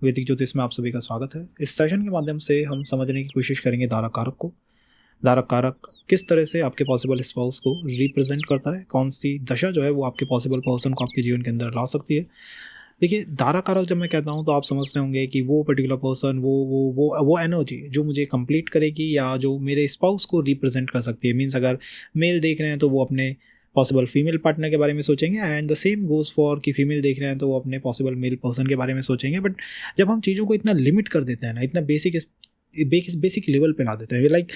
वैदिक ज्योतिष में आप सभी का स्वागत है। इस सेशन के माध्यम से हम समझने की कोशिश करेंगे धारक कारक को। धारक कारक किस तरह से आपके पॉसिबल स्पाउस को रिप्रेजेंट करता है, कौन सी दशा जो है वो आपके पॉसिबल पर्सन को आपके जीवन के अंदर ला सकती है। देखिए, धारक कारक जब मैं कहता हूँ तो आप समझते होंगे कि वो पर्टिकुलर पर्सन, वो एनर्जी जो मुझे कंप्लीट करेगी या जो मेरे स्पाउस को रिप्रेजेंट कर सकती है। मीन्स अगर मेल देख रहे हैं तो वो अपने पॉसिबल फीमेल पार्टनर के बारे में सोचेंगे, and the same goes for कि फीमेल देख रहे हैं तो वो अपने पॉसिबल मेल पर्सन के बारे में सोचेंगे। बट जब हम चीज़ों को इतना लिमिट कर देते हैं ना, इतना बेसिक लेवल पे ला देते हैं, लाइक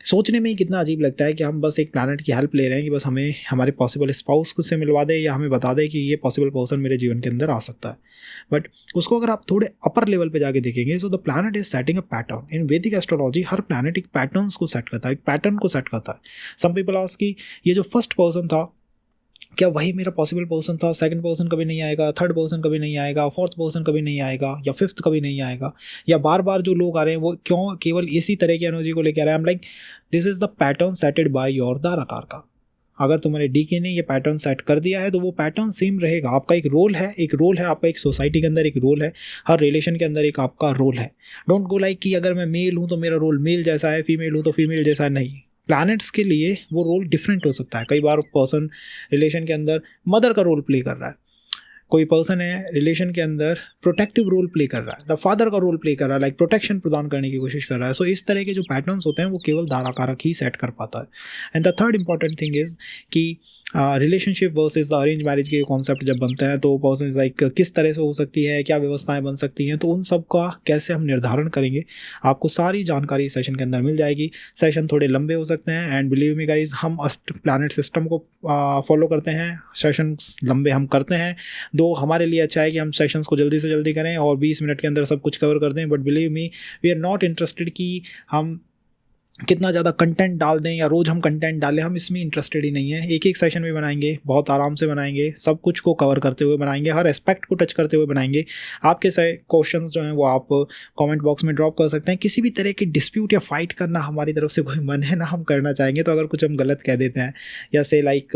सोचने में ही कितना अजीब लगता है कि हम बस एक प्लानट की हेल्प ले रहे हैं कि बस हमें हमारे पॉसिबल स्पाउस खुद से मिलवा दे या हमें बता दे कि ये पॉसिबल पर्सन मेरे जीवन के अंदर आ सकता है। बट उसको अगर आप थोड़े अपर लेवल पे जाके देखेंगे, so the planet is setting a pattern. In Vedic astrology हर प्लानट एक पैटर्न्स को सेट करता है, एक पैटर्न को सेट करता है। सम पीपल आस्क कि ये जो फर्स्ट पर्सन था क्या वही मेरा पॉसिबल पर्सन था, सेकंड पर्सन कभी नहीं आएगा, थर्ड पर्सन कभी नहीं आएगा, फोर्थ पर्सन कभी नहीं आएगा, या फिफ्थ कभी नहीं आएगा, या बार बार जो लोग आ रहे हैं वो क्यों केवल इसी तरह की एनर्जी को लेकर आ रहे हैं। Like this is the pattern setted by your धाराकार का। अगर तुम्हारे डीके ने ये पैटर्न सेट कर दिया है तो वो पैटर्न सेम रहेगा। आपका एक रोल है आपका एक सोसाइटी के अंदर एक रोल है, हर रिलेशन के अंदर एक आपका रोल है। डोंट गो लाइक कि अगर मैं मेल हूँ तो मेरा रोल मेल जैसा है, फीमेल हूँ तो फीमेल जैसा है। नहीं, प्लैनेट्स के लिए वो रोल डिफरेंट हो सकता है। कई बार पर्सन रिलेशन के अंदर मदर का रोल प्ले कर रहा है, कोई पर्सन है रिलेशन के अंदर प्रोटेक्टिव रोल प्ले कर रहा है, द फादर का रोल प्ले कर रहा है, लाइक प्रोटेक्शन प्रदान करने की कोशिश कर रहा है। सो इस तरह के जो पैटर्न्स होते हैं वो केवल धाराकारक ही सेट कर पाता है। And the third important thing is कि relationship versus the arrange marriage के कॉन्सेप्ट जब बनते हैं तो पर्सन लाइक किस तरह से हो सकती है, क्या व्यवस्थाएं बन सकती हैं, तो उन सब का कैसे हम निर्धारण करेंगे, आपको सारी जानकारी इस सेशन के अंदर मिल जाएगी। सेशन थोड़े लंबे हो सकते हैं, एंड बिलीव मी गाइज, हम प्लैनेट सिस्टम को फॉलो करते हैं, सेशन लंबे हम करते हैं। दो हमारे लिए अच्छा है कि हम सेशंस को जल्दी से जल्दी करें और 20 मिनट के अंदर सब कुछ कवर कर दें। But believe me, we are not interested कि हम कितना ज़्यादा कंटेंट डाल दें या रोज़ हम कंटेंट डालें, हम इसमें इंटरेस्टेड ही नहीं है। एक एक सेशन में बनाएंगे, बहुत आराम से बनाएंगे, सब कुछ को कवर करते हुए बनाएंगे, हर एस्पेक्ट को टच करते हुए बनाएंगे। आपके क्वेश्चंस जो हैं वो आप कमेंट बॉक्स में ड्रॉप कर सकते हैं। किसी भी तरह की डिस्प्यूट या फाइट करना हमारी तरफ से कोई मन है ना हम करना चाहेंगे। तो अगर कुछ हम गलत कह देते हैं या से लाइक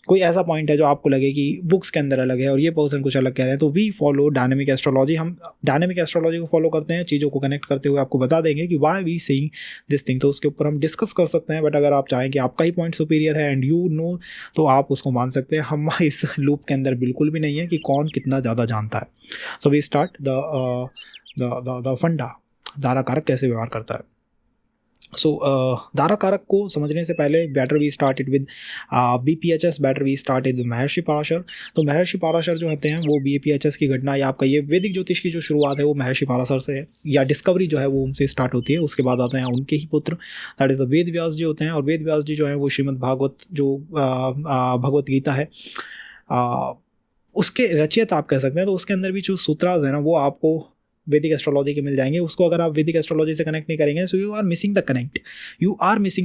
कोई ऐसा पॉइंट है जो आपको लगे कि बुक्स के अंदर अलग है और ये पर्सन कुछ अलग कह रहे हैं, तो वी फॉलो डायनेमिक एस्ट्रोलॉजी। हम डायनेमिक एस्ट्रोलॉजी को फॉलो करते हैं, चीज़ों को कनेक्ट करते हुए आपको बता देंगे कि why we seeing this thing. तो उसके ऊपर हम डिस्कस कर सकते हैं। बट अगर आप चाहें कि आपका ही पॉइंट सुपीरियर है एंड यू नो, तो आप उसको मान सकते हैं। हम इस लूप के अंदर बिल्कुल भी नहीं है कि कौन कितना ज़्यादा जानता है। सो वी स्टार्ट द फंडा, धारा कारक कैसे व्यवहार करता है। सो धारा कारक को समझने से पहले better we started with BPHS, better we started with Maharshi Parashar. तो महर्षि पराशर जो होते हैं वो BPHS की घटना या आपका ये वैदिक ज्योतिष की जो शुरुआत है वो महर्षि पराशर से है, या डिस्कवरी जो है वो उनसे स्टार्ट होती है। उसके बाद आते हैं उनके ही पुत्र, that is the Ved Vyas जी होते हैं। और वेद व्यास जी जो है वो श्रीमद् भागवत जो भगवत गीता है उसके रचयिता आप कह सकते हैं। तो उसके अंदर भी जो सूत्रास है ना वो आपको वैदिक एस्ट्रोलॉजी के मिल जाएंगे। उसको अगर आप वैदिक एस्ट्रोलॉजी से कनेक्ट नहीं करेंगे, so you are missing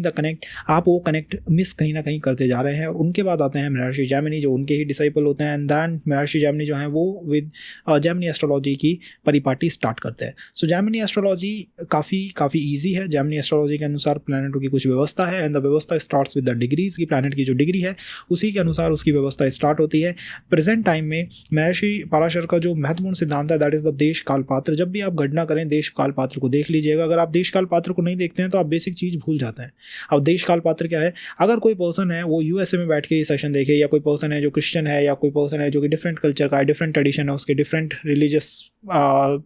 the connect. आप वो कनेक्ट मिस कहीं ना कहीं करते जा रहे हैं। और उनके बाद आते हैं महर्षि जैमिनी, जो उनके ही डिसाइपल होते हैं। एंड दैन महर्षि जैमिनी जो हैं वो विद जैमिनी एस्ट्रोलॉजी की परिपाटी स्टार्ट करते हैं। सो जैमिनी एस्ट्रोलॉजी काफ़ी ईजी है। जैमिनी एस्ट्रोलॉजी के अनुसार प्लैनेटों की कुछ व्यवस्था है, एंड द व्यवस्था स्टार्ट्स विद द डिग्रीज की प्लैनेट की जो डिग्री है उसी के अनुसार उसकी व्यवस्था स्टार्ट होती है। प्रेजेंट टाइम में महर्षि पराशर का जो महत्वपूर्ण सिद्धांत है दैट इज़ द देश काल पात्र। जब भी आप गणना करें देश काल पात्र को देख लीजिएगा। अगर आप देश काल पात्र को नहीं देखते हैं तो आप बेसिक चीज़ भूल जाते हैं। अब देश काल पात्र क्या है, अगर कोई पर्सन है वो USA में बैठ के ये सेशन देखे, या कोई पर्सन है जो क्रिश्चियन है, या कोई पर्सन है जो कि डिफरेंट कल्चर का है, डिफरेंट ट्रेडिशन है उसके, डिफरेंट रिलीजियस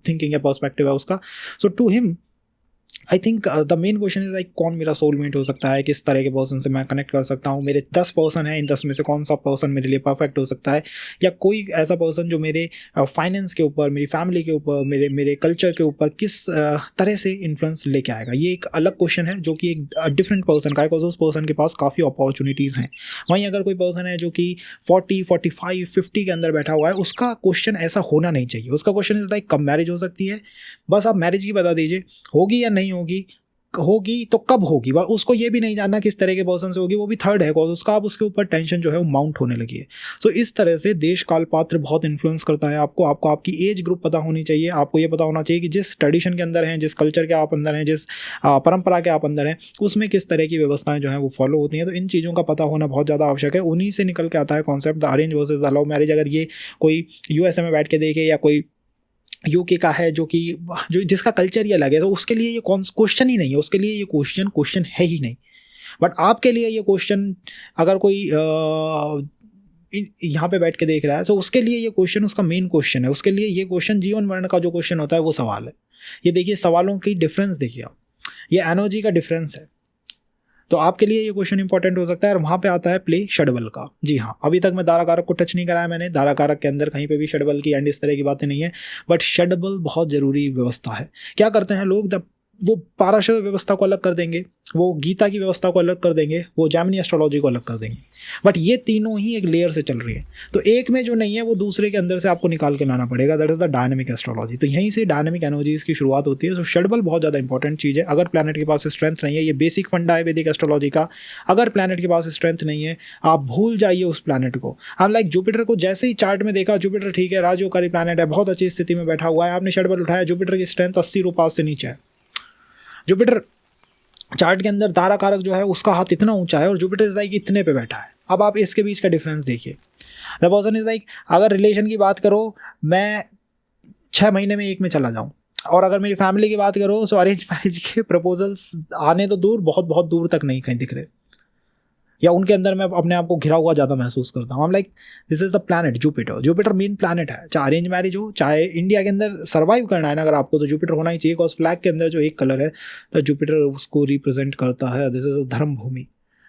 थिंकिंग या पर्सपेक्टिव है उसका, so to him I think the main question is like कौन मेरा सोलमेट हो सकता है, किस तरह के पर्सन से मैं कनेक्ट कर सकता हूँ। मेरे 10 पर्सन हैं, इन 10 में से कौन सा पर्सन मेरे लिए परफेक्ट हो सकता है, या कोई ऐसा पर्सन जो मेरे फाइनेंस के ऊपर, मेरी फैमिली के ऊपर, मेरे कल्चर के ऊपर किस तरह से इन्फ्लुएंस लेके आएगा। ये एक अलग क्वेश्चन है जो कि एक डिफरेंट पर्सन का है, बिकॉज उस पर्सन के पास काफ़ी अपॉर्चुनिटीज़ हैं। वहीं अगर कोई पर्सन है जो कि 40, 45, 50 के अंदर बैठा हुआ है, उसका क्वेश्चन ऐसा होना नहीं चाहिए। उसका क्वेश्चन इज लाइक कब मैरिज हो सकती है, बस आप मैरिज की बता दीजिए, होगी या नहीं होगी तो कब होगी। उसको ये भी नहीं जानना किस तरह के पर्सन से होगी, वो भी थर्ड है, बिकॉज उसका अब उसके ऊपर टेंशन जो है वो माउंट होने लगी है। सो इस तरह से देश काल पात्र बहुत इन्फ्लुएंस करता है आपको आपकी एज ग्रुप पता होनी चाहिए। आपको ये पता होना चाहिए कि जिस ट्रेडिशन के अंदर हैं, जिस कल्चर के आप अंदर हैं, जिस परंपरा के आप अंदर हैं, उसमें किस तरह की व्यवस्थाएं जो हैं वो फॉलो होती हैं। तो इन चीज़ों का पता होना बहुत ज़्यादा आवश्यक है। उन्हीं से निकल के आता है concept the arrange versus the love marriage. अगर ये कोई USA में बैठ के देखे या कोई यूके का है जो जिसका कल्चर ही अलग है, तो उसके लिए ये क्वेश्चन ही नहीं है, उसके लिए ये क्वेश्चन है ही नहीं। बट आपके लिए ये क्वेश्चन अगर कोई यहाँ पे बैठ के देख रहा है, तो उसके लिए ये क्वेश्चन उसका मेन क्वेश्चन है, उसके लिए ये क्वेश्चन जीवन मरण का जो क्वेश्चन होता है वो सवाल है। ये देखिए सवालों की डिफरेंस देखिए आप, ये एनर्जी का डिफरेंस है। तो आपके लिए ये क्वेश्चन इंपॉर्टेंट हो सकता है। और वहाँ पे आता है प्ले षडबल का। जी हाँ, अभी तक मैं दारा कारक को टच नहीं कराया मैंने, दारा कारक के अंदर कहीं पे भी षडबल की एंड इस तरह की बातें नहीं है, बट षडबल बहुत ज़रूरी व्यवस्था है। क्या करते हैं लोग, जब वो पाराशर व्यवस्था को अलग कर देंगे, वो गीता की व्यवस्था को अलग कर देंगे, वो जैमिनी एस्ट्रोलॉजी को अलग कर देंगे, बट ये तीनों ही एक लेयर से चल रही है। तो एक में जो नहीं है वो दूसरे के अंदर से आपको निकाल के लाना पड़ेगा, that is the dynamic astrology. तो यहीं से डायनेमिक एनर्जीज की शुरुआत होती है। तो षडबल बहुत ज़्यादा इंपॉर्टेंट चीज़ है। अगर प्लैनेट के पास स्ट्रेंथ नहीं है, ये बेसिक फंडा है वैदिक एस्ट्रोलॉजी का, अगर प्लैनेट के पास स्ट्रेंथ नहीं है आप भूल जाइए उस प्लैनेट को। हम लाइक जुपिटर को जैसे ही चार्ट में देखा, जुपिटर ठीक है, राजयोगकारी प्लैनेट है, बहुत अच्छी स्थिति में बैठा हुआ है, आपने षडबल उठाया, जुपिटर की स्ट्रेंथ 80 रुपये से नीचे है। जुपिटर चार्ट के अंदर तारा कारक जो है उसका हाथ इतना ऊंचा है और जुपिटर इज लाइक इतने पे बैठा है। अब आप इसके बीच का डिफरेंस देखिए। द पर्सन इज लाइक, अगर रिलेशन की बात करो, मैं 6 महीने में एक में चला जाऊं, और अगर मेरी फैमिली की बात करो तो अरेंज मैरिज के प्रपोजल्स आने तो दूर, बहुत बहुत दूर तक नहीं कहीं दिख रहे, या उनके अंदर मैं अपने आप को घिरा हुआ ज़्यादा महसूस करता हूँ। Like this is the planet Jupiter. Jupiter main planet है, चाहे अरेंज मैरिज हो, चाहे इंडिया के अंदर सर्वाइव करना है ना अगर आपको, तो जुपिटर होना ही चाहिए। बिकॉज फ्लैग के अंदर जो एक कलर है तो जुपिटर उसको रिप्रेजेंट करता है, दिस इज़ अ धर्म भूमि।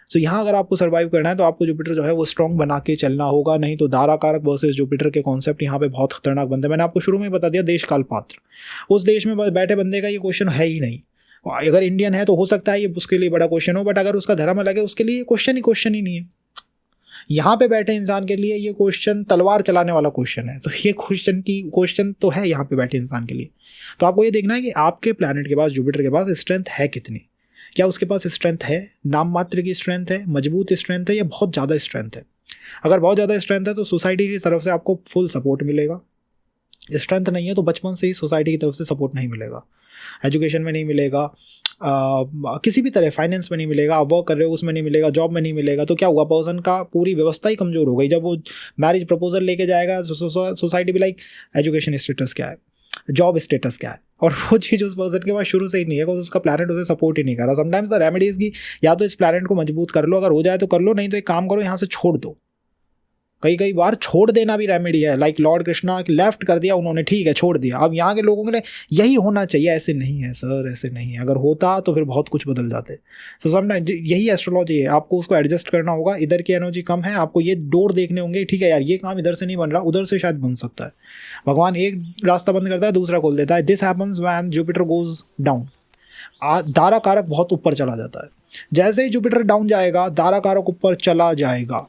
सो यहाँ अगर आपको सर्वाइव करना है तो आपको जुपिटर जो है वो स्ट्रॉन्ग बना के चलना होगा, नहीं तो दारा कारक वर्सेस जुपिटर के कॉन्सेप्ट यहाँ पे बहुत खतरनाक बनते हैं। मैंने आपको शुरू में ही बता दिया, देश काल पात्र, उस देश में बैठे बंदे का ये क्वेश्चन है ही नहीं। अगर इंडियन है तो हो सकता है ये उसके लिए बड़ा क्वेश्चन हो, बट अगर उसका धर्म अलग है उसके लिए क्वेश्चन ही नहीं है। यहाँ पे बैठे इंसान के लिए ये क्वेश्चन तलवार चलाने वाला क्वेश्चन है। तो ये क्वेश्चन तो है यहाँ पे बैठे इंसान के लिए। तो आपको ये देखना है कि आपके प्लैनेट के पास, जुपिटर के पास स्ट्रेंथ है कितनी। क्या उसके पास स्ट्रेंथ है, नाम मात्र की स्ट्रेंथ है, मजबूत स्ट्रेंथ है, या बहुत ज़्यादा स्ट्रेंथ है। अगर बहुत ज़्यादा स्ट्रेंथ है तो सोसाइटी की तरफ से आपको फुल सपोर्ट मिलेगा। स्ट्रेंथ नहीं है तो बचपन से ही सोसाइटी की तरफ से सपोर्ट नहीं मिलेगा, एजुकेशन में नहीं मिलेगा, किसी भी तरह फाइनेंस में नहीं मिलेगा, आप वर्क कर रहे हो उसमें नहीं मिलेगा, जॉब में नहीं मिलेगा। तो क्या हुआ, पर्सन का पूरी व्यवस्था ही कमज़ोर हो गई। जब वो मैरिज प्रपोजल लेके जाएगा सोसाइटी भी लाइक एजुकेशन स्टेटस क्या है, जॉब स्टेटस क्या है, और वो चीज़ उस पर्सन के पास शुरू से ही नहीं है, बिकॉज उसका प्लैनेट उसे सपोर्ट ही नहीं कर रहा। समटाइम्स द रेमेडीज़ की, या तो इस प्लैनेट को मजबूत कर लो, अगर हो जाए तो कर लो, नहीं तो एक काम करो, यहाँ से छोड़ दो। कई बार छोड़ देना भी रेमेडी है। लाइक लॉर्ड कृष्णा लेफ्ट कर दिया उन्होंने, ठीक है छोड़ दिया। अब यहाँ के लोगों के लिए यही होना चाहिए, ऐसे नहीं है सर, ऐसे नहीं है। अगर होता तो फिर बहुत कुछ बदल जाते। सो समटाइम यही एस्ट्रोलॉजी है, आपको उसको एडजस्ट करना होगा। इधर की एनर्जी कम है, आपको ये डोर देखने होंगे, ठीक है यार ये काम इधर से नहीं बन रहा, उधर से शायद बन सकता है। भगवान एक रास्ता बंद करता है, दूसरा खोल देता है। This happens when Jupiter goes down. Dara कारक बहुत ऊपर चला जाता है। जैसे ही जुपिटर डाउन जाएगा, दारा कारक ऊपर चला जाएगा।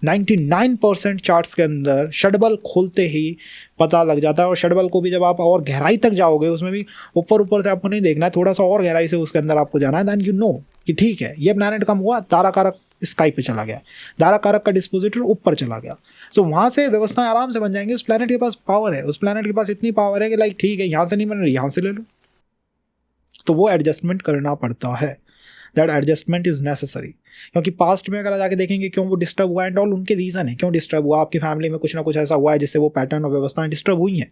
99% चार्ट्स के अंदर षडबल खोलते ही पता लग जाता है। और षडबल को भी जब आप और गहराई तक जाओगे, उसमें भी ऊपर से आपको नहीं देखना है, थोड़ा सा और गहराई से उसके अंदर आपको जाना है, दैन यू नो कि ठीक है ये प्लैनेट कम हुआ, तारा कारक स्काई पे चला गया, दारा कारक का डिस्पोजिटर ऊपर चला गया। सो वहाँ से व्यवस्थाएं आराम से बन जाएंगी। उस प्लैनेट के पास पावर है, उस प्लैनेट के पास इतनी पावर है कि लाइक ठीक है यहाँ से नहीं बन रही, यहाँ से ले लो। तो वो एडजस्टमेंट करना पड़ता है, दैट एडजस्टमेंट इज़ नेसेसरी। क्योंकि पास्ट में अगर जाके देखेंगे क्यों वो डिस्टर्ब हुआ एंड ऑल, उनके रीज़न है क्यों डिस्टर्ब हुआ। आपकी फैमिली में कुछ ना कुछ ऐसा हुआ है जिससे वो पैटर्न और व्यवस्थाएं डिस्टर्ब हुई हैं।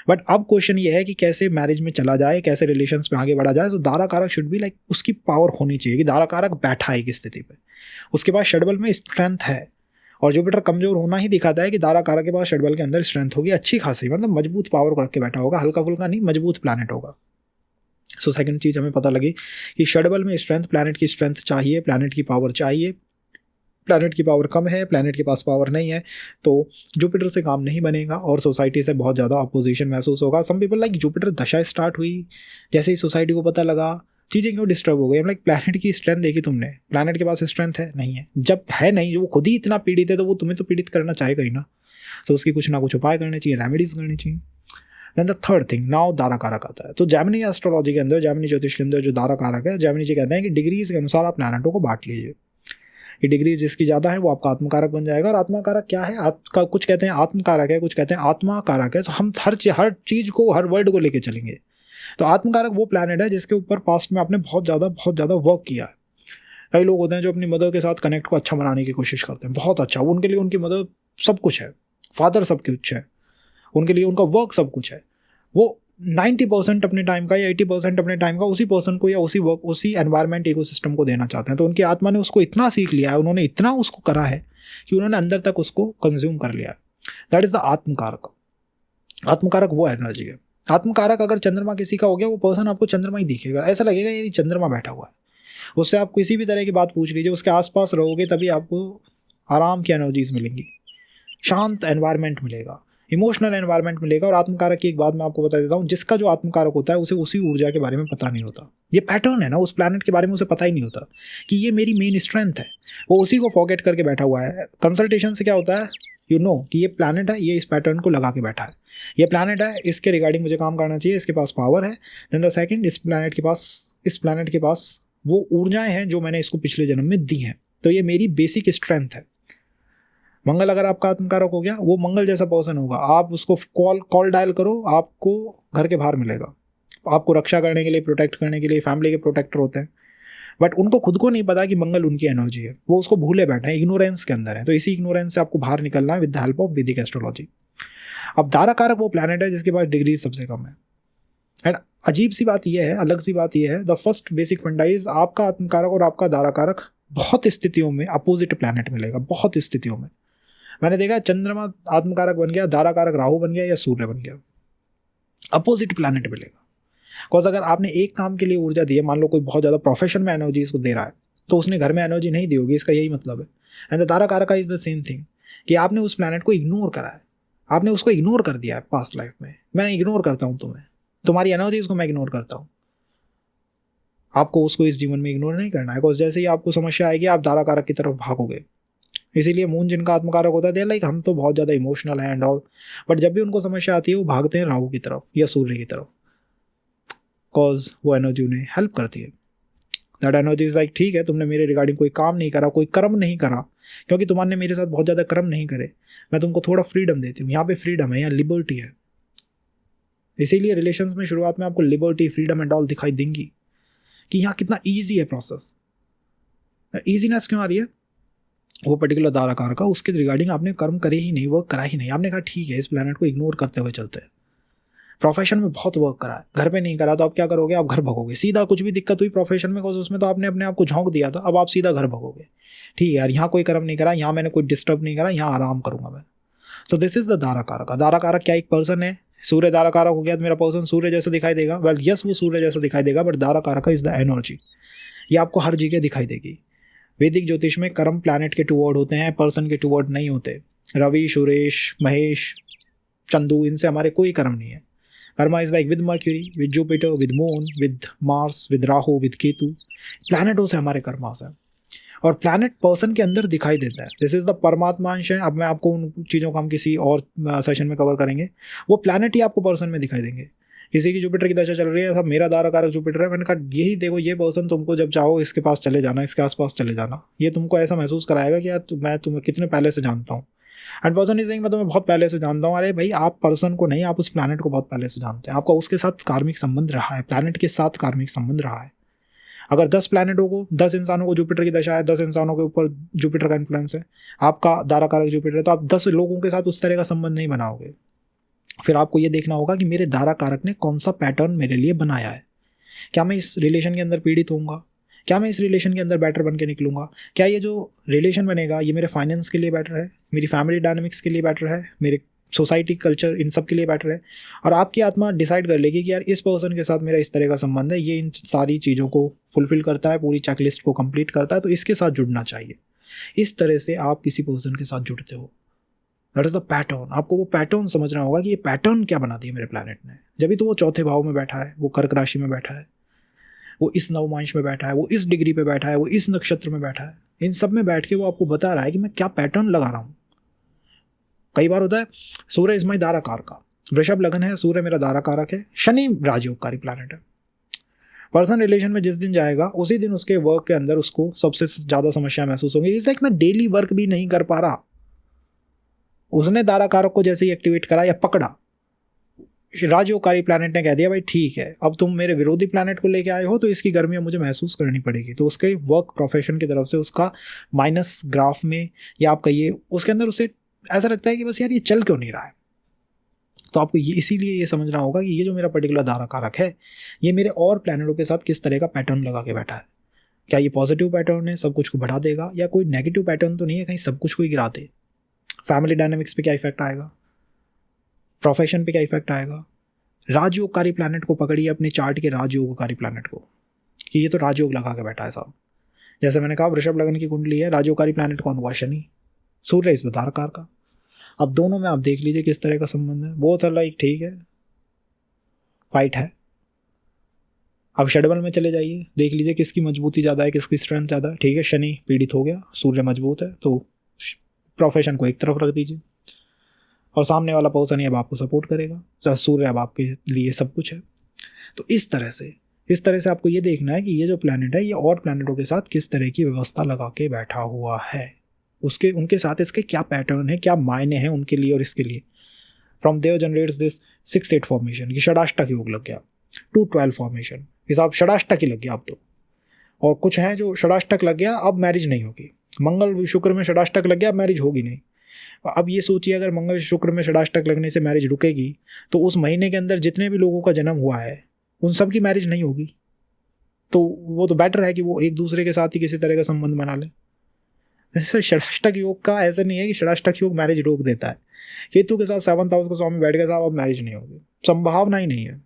बट अब क्वेश्चन ये है कि कैसे मैरिज में चला जाए, कैसे रिलेशंस में आगे बढ़ा जाए। तो दारा कारक शुड बी लाइक, उसकी पावर होनी चाहिए कि दारा कारक बैठा है एक स्थिति पे, उसके पास षडबल में स्ट्रेंथ है। और जुपिटर कमजोर होना ही दिखाता है कि दारा कारक के पास षडबल के अंदर स्ट्रेंथ होगी अच्छी खासी, मतलब मजबूत पावर को रख के बैठा होगा, हल्का फुल्का नहीं, मजबूत प्लैनेट होगा। सो सेकंड चीज़ हमें पता लगी कि षडबल में स्ट्रेंथ, प्लैनेट की स्ट्रेंथ चाहिए, प्लैनेट की पावर चाहिए। प्लैनेट की पावर कम है, प्लैनेट के पास पावर नहीं है, तो जुपिटर से काम नहीं बनेगा और सोसाइटी से बहुत ज़्यादा अपोजिशन महसूस होगा। सम पीपल लाइक जुपिटर दशा स्टार्ट हुई, जैसे ही सोसाइटी को पता लगा चीज़ें क्यों डिस्टर्ब हो गई। लाइक प्लैनेट की स्ट्रेंथ देखी तुमने, प्लैनेट के पास स्ट्रेंथ है नहीं है। जब है नहीं, वो खुद ही इतना पीड़ित है तो वो तुम्हें तो पीड़ित करना चाहेगा ही ना। तो उसकी कुछ ना कुछ उपाय करने चाहिए, रेमेडीज़ करनी चाहिए। Then the third thing, now दारा कारक आता है। तो जैमिनी एस्ट्रोलॉजी के अंदर, जैमिनी ज्योतिष के अंदर जो दारा कारक है, जैमिनी जी कहते हैं कि डिग्रीज के अनुसार आप प्लैनेटों को बांट लीजिए। ये डिग्री जिसकी ज़्यादा है वो आपका आत्मकारक बन जाएगा। और आत्मकारक क्या है, कुछ कहते हैं आत्मकारक है, कुछ कहते हैं आत्मा कारक है। तो हम हर चीज़ को, हर वर्ड को लेके चलेंगे। तो आत्मकारक वो प्लैनेट है जिसके ऊपर पास्ट में आपने बहुत ज़्यादा वर्क किया है। कई लोग होते हैं जो अपनी मदर के साथ कनेक्ट को अच्छा बनाने की कोशिश करते हैं, बहुत अच्छा, उनके लिए उनकी मदर सब कुछ है, फादर सब कुछ है, उनके लिए उनका वर्क सब कुछ है। वो 90% अपने टाइम का या 80% अपने टाइम का उसी पर्सन को या उसी वर्क, उसी एनवायरनमेंट इकोसिस्टम को देना चाहते हैं। तो उनकी आत्मा ने उसको इतना सीख लिया है, उन्होंने इतना उसको करा है कि उन्होंने अंदर तक उसको कंज्यूम कर लिया है। That is the atmakaraka. आत्मकारक वो एनर्जी है। आत्मकारक अगर चंद्रमा किसी का हो गया, वो पर्सन आपको चंद्रमा ही दिखेगा, ऐसा लगेगा ये चंद्रमा बैठा हुआ है। उससे आप किसी भी तरह की बात पूछ लीजिए, उसके आसपास रहोगे तभी आपको आराम की एनर्जीज मिलेंगी, शांत एनवायरनमेंट मिलेगा, इमोशनल एनवायरनमेंट मिलेगा। और आत्मकारक की एक बात मैं आपको बता देता हूँ, जिसका जो आत्मकारक होता है उसे उसी ऊर्जा के बारे में पता नहीं होता। ये पैटर्न है ना, उस प्लैनेट के बारे में उसे पता ही नहीं होता कि ये मेरी मेन स्ट्रेंथ है। वो उसी को फॉरगेट करके बैठा हुआ है। कंसल्टेशन से क्या होता है, यू नो कि ये प्लैनेट है, ये इस पैटर्न को लगा के बैठा है। ये प्लैनेट है, इसके रिगार्डिंग मुझे काम करना चाहिए, इसके पास पावर है। देन द सेकंड, इस प्लैनेट के पास वो ऊर्जाएं हैं जो मैंने इसको पिछले जन्म में दी हैं। तो ये मेरी बेसिक स्ट्रेंथ है। मंगल अगर आपका आत्मकारक हो गया, वो मंगल जैसा पर्सन होगा। आप उसको कॉल डायल करो, आपको घर के बाहर मिलेगा। आपको रक्षा करने के लिए, प्रोटेक्ट करने के लिए, फैमिली के प्रोटेक्टर होते हैं। बट उनको खुद को नहीं पता कि मंगल उनकी एनर्जी है, वो उसको भूले बैठे हैं, इग्नोरेंस के अंदर है। तो इसी इग्नोरेंस से आपको बाहर निकलना है विद द हेल्प ऑफ वैदिक एस्ट्रोलॉजी। अब दाराकारक वो प्लैनेट है जिसके पास डिग्री सबसे कम है। एंड अजीब सी बात यह है, अलग सी बात यह है, द फर्स्ट बेसिक फंडा इज आपका आत्मकारक और आपका दाराकारक बहुत स्थितियों में अपोजिट प्लैनेट मिलेगा, बहुत स्थितियों में। मैंने देखा चंद्रमा आत्मकारक बन गया, दाराकारक राहु बन गया या सूर्य बन गया, अपोजिट प्लैनेट मिलेगा। बिकॉज अगर आपने एक काम के लिए ऊर्जा दी है, मान लो कोई बहुत ज़्यादा प्रोफेशन में एनर्जी इसको दे रहा है, तो उसने घर में एनर्जी नहीं दी होगी, इसका यही मतलब है। And the darakaraka is the same thing, कि आपने उस प्लैनेट को इग्नोर करा है, आपने उसको इग्नोर कर दिया है पास्ट लाइफ में। मैं इग्नोर करता हूँ तुम्हें, तुम्हारी एनर्जीज को मैं इग्नोर करता हूँ। आपको उसको इस जीवन में इग्नोर नहीं करना है, बिकॉज जैसे ही आपको समस्या आएगी आप दाराकारक की तरफ भागोगे। इसीलिए मून जिनका आत्मकारक होता है, दे लाइक हम तो बहुत ज़्यादा इमोशनल हैं एंड ऑल, बट जब भी उनको समस्या आती है वो भागते हैं राहु की तरफ या सूर्य की तरफ, बिकॉज वो एनर्जी उन्हें हेल्प करती है। दैट एनर्जी इज लाइक ठीक है, तुमने मेरे रिगार्डिंग कोई काम नहीं करा, कोई कर्म नहीं करा, क्योंकि तुम्हारे मेरे साथ बहुत ज़्यादा कर्म नहीं करे, मैं तुमको थोड़ा फ्रीडम देती हूँ। यहाँ पे फ्रीडम है, यहाँ लिबर्टी है। इसीलिए रिलेशंस में शुरुआत में आपको लिबर्टी, फ्रीडम एंड ऑल दिखाई देंगी कि यहाँ कितना ईजी है प्रोसेस। ईजीनेस क्यों आ रही है? वो पर्टिकुलर दाराकार का उसके रिगार्डिंग आपने कर्म करे ही नहीं, वर्क करा ही नहीं। आपने कहा ठीक है, इस प्लैनेट को इग्नोर करते हुए चलते हैं। प्रोफेशन में बहुत वर्क करा है, घर पे नहीं करा, तो आप क्या करोगे? आप घर भगोगे सीधा। कुछ भी दिक्कत हुई प्रोफेशन में, उसमें तो आपने अपने आप को झोंक दिया था, अब आप सीधा घर भगोगे। ठीक है यार, यहाँ कोई कर्म नहीं करा, यहाँ मैंने कोई डिस्टर्ब नहीं करा, यहाँ आराम करूंगा मैं। So this is the darakaraka. दाराकारक क्या एक पर्सन है? सूर्य दाराकारक हो गया तो मेरा पर्सन सूर्य जैसा दिखाई देगा। वेल यस, वो सूर्य जैसा दिखाई देगा, बट दाराकारक इज द एनर्जी। ये आपको हर जगह दिखाई देगी। वैदिक ज्योतिष में कर्म प्लैनेट के टूवर्ड होते हैं, पर्सन के टूवर्ड नहीं होते। रवि, सुरेश, महेश, चंदू, इनसे हमारे कोई कर्म नहीं है। Karma is like with Mercury, with Jupiter, with moon, with Mars, with Rahu, with Ketu. प्लैनेटों से हमारे कर्मास हैं, और प्लैनेट पर्सन के अंदर दिखाई देता है। दिस इज द परमात्मांश है। अब मैं आपको उन चीज़ों को हम किसी और सेशन में कवर करेंगे। वो प्लैनेट ही आपको पर्सन में दिखाई देंगे। किसी की जुपिटर की दशा चल रही है, सब मेरा दाराकारक जुपिटर है, मैंने कहा यही देखो, ये पर्सन तुमको जब चाहो इसके पास चले जाना, इसके आसपास चले जाना। ये तुमको ऐसा महसूस कराएगा कि यार मैं तुम्हें कितने पहले से जानता हूँ। एंड पर्सन इज सेइंग मैं तुम्हें बहुत पहले से जानता हूँ। अरे भाई, आप पर्सन को नहीं, आप उस प्लैनेट को बहुत पहले से जानते हैं। आपका उसके साथ कार्मिक संबंध रहा है, प्लैनेट के साथ कार्मिक संबंध रहा है। अगर 10 प्लैनेटों को, 10 इंसानों को जुपिटर की दशा है, 10 इंसानों के ऊपर जुपिटर का इन्फ्लुएंस है, आपका दाराकारक जुपिटर है, तो आप 10 लोगों के साथ उस तरह का संबंध नहीं बनाओगे। फिर आपको ये देखना होगा कि मेरे दाराकारक ने कौन सा पैटर्न मेरे लिए बनाया है। क्या मैं इस रिलेशन के अंदर पीड़ित होऊंगा? क्या मैं इस रिलेशन के अंदर बेटर बन के निकलूंगा? क्या ये जो रिलेशन बनेगा ये मेरे फाइनेंस के लिए बेटर है, मेरी फैमिली डायनामिक्स के लिए बेटर है, मेरे सोसाइटी कल्चर, इन सब के लिए बेटर है? और आपकी आत्मा डिसाइड कर लेगी कि यार इस पर्सन के साथ मेरा इस तरह का संबंध है, ये इन सारी चीज़ों को फुलफिल करता है, पूरी चेकलिस्ट को कंप्लीट करता है, तो इसके साथ जुड़ना चाहिए। इस तरह से आप किसी पर्सन के साथ जुड़ते हो। That is the pattern. आपको वो पैटर्न समझना होगा कि ये पैटर्न क्या बना दिया मेरे प्लैनेट ने। जब भी तो वो चौथे भाव में बैठा है, वो कर्क राशि में बैठा है, वो इस नवमांश में बैठा है, वो इस डिग्री पे बैठा है, वो इस नक्षत्र में बैठा है। इन सब में बैठ के वो आपको बता रहा है कि मैं क्या पैटर्न लगा रहा हूँ। कई बार होता है सूर्य इज माई दाराकार का, वृषभ लगन है, सूर्य मेरा दाराकारक है, शनि राजयोगकारी प्लैनेट है। पर्सन रिलेशन में जिस दिन जाएगा उसी दिन उसके वर्क के अंदर उसको सबसे ज़्यादा समस्या महसूस होंगी। इस लाइक मैं डेली वर्क भी नहीं कर पा रहा। उसने दाराकारक को जैसे ही एक्टिवेट करा या पकड़ा, राजयोगकारी प्लैनेट ने कह दिया भाई ठीक है, अब तुम मेरे विरोधी प्लैनेट को लेके आए हो तो इसकी गर्मी मुझे महसूस करनी पड़ेगी। तो उसके वर्क प्रोफेशन की तरफ से उसका माइनस ग्राफ में, या आप कहिए उसके अंदर उसे ऐसा लगता है कि बस यार ये चल क्यों नहीं रहा है। तो आपको ये इसीलिए ये समझना होगा कि ये जो मेरा पर्टिकुलर धारा कारक है ये मेरे और प्लैनेटों के साथ किस तरह का पैटर्न लगा के बैठा है। क्या ये पॉजिटिव पैटर्न है, सब कुछ को बढ़ा देगा, या कोई नेगेटिव पैटर्न तो नहीं है कहीं सब कुछ को ही गिरा दे। फैमिली डायनामिक्स पे क्या इफेक्ट आएगा, प्रोफेशन पे क्या इफेक्ट आएगा। राजयोगकारी प्लैनेट को पकड़िए अपने चार्ट के, राजयोगकारी प्लैनेट को, कि ये तो राजयोग लगा के बैठा है साहब। जैसे मैंने कहा वृषभ लगन की कुंडली है, राजयोगकारी प्लैनेट कौन हुआ, शनि, सूर्य इस धारा कार का। अब दोनों में आप देख लीजिए किस तरह का संबंध है, बोथ आर लाइक ठीक है, फाइट है। अब षडबल में चले जाइए, देख लीजिए किसकी मजबूती ज़्यादा है, किसकी स्ट्रेंथ ज़्यादा है। ठीक है, शनि पीड़ित हो गया, सूर्य मजबूत है, तो प्रोफेशन को एक तरफ रख दीजिए और सामने वाला पर्सन ही अब आपको सपोर्ट करेगा, तो सूर्य अब आपके लिए सब कुछ है। तो इस तरह से आपको ये देखना है कि ये जो प्लैनेट है ये और प्लैनेटों के साथ किस तरह की व्यवस्था लगा के बैठा हुआ है, उनके साथ इसके क्या पैटर्न है, क्या मायने हैं उनके लिए और इसके लिए। From there generates this 6-8 formation, ये षडाष्टक योग लग गया, 2-12 फॉर्मेशन, हिसाब षडाष्टक ही लग गया अब तो। और कुछ हैं जो षडाष्टक लग गया अब मैरिज नहीं होगी, मंगल शुक्र में षडाष्टक लग गया अब मैरिज होगी नहीं। अब ये सोचिए अगर मंगल शुक्र में षडाष्टक लगने से मैरिज रुकेगी तो उस महीने के अंदर जितने भी लोगों का जन्म हुआ है उन सब की मैरिज नहीं होगी। तो वो तो बेटर है कि वो एक दूसरे के साथ ही किसी तरह का संबंध बना ले। जैसे षडाष्टक योग का ऐसा नहीं है कि षडाष्टक योग मैरिज रोक देता है। केतु के साथ 7th हाउस का स्वामी बैठ गया साहब अब मैरिज नहीं होगी, संभावना ही नहीं है,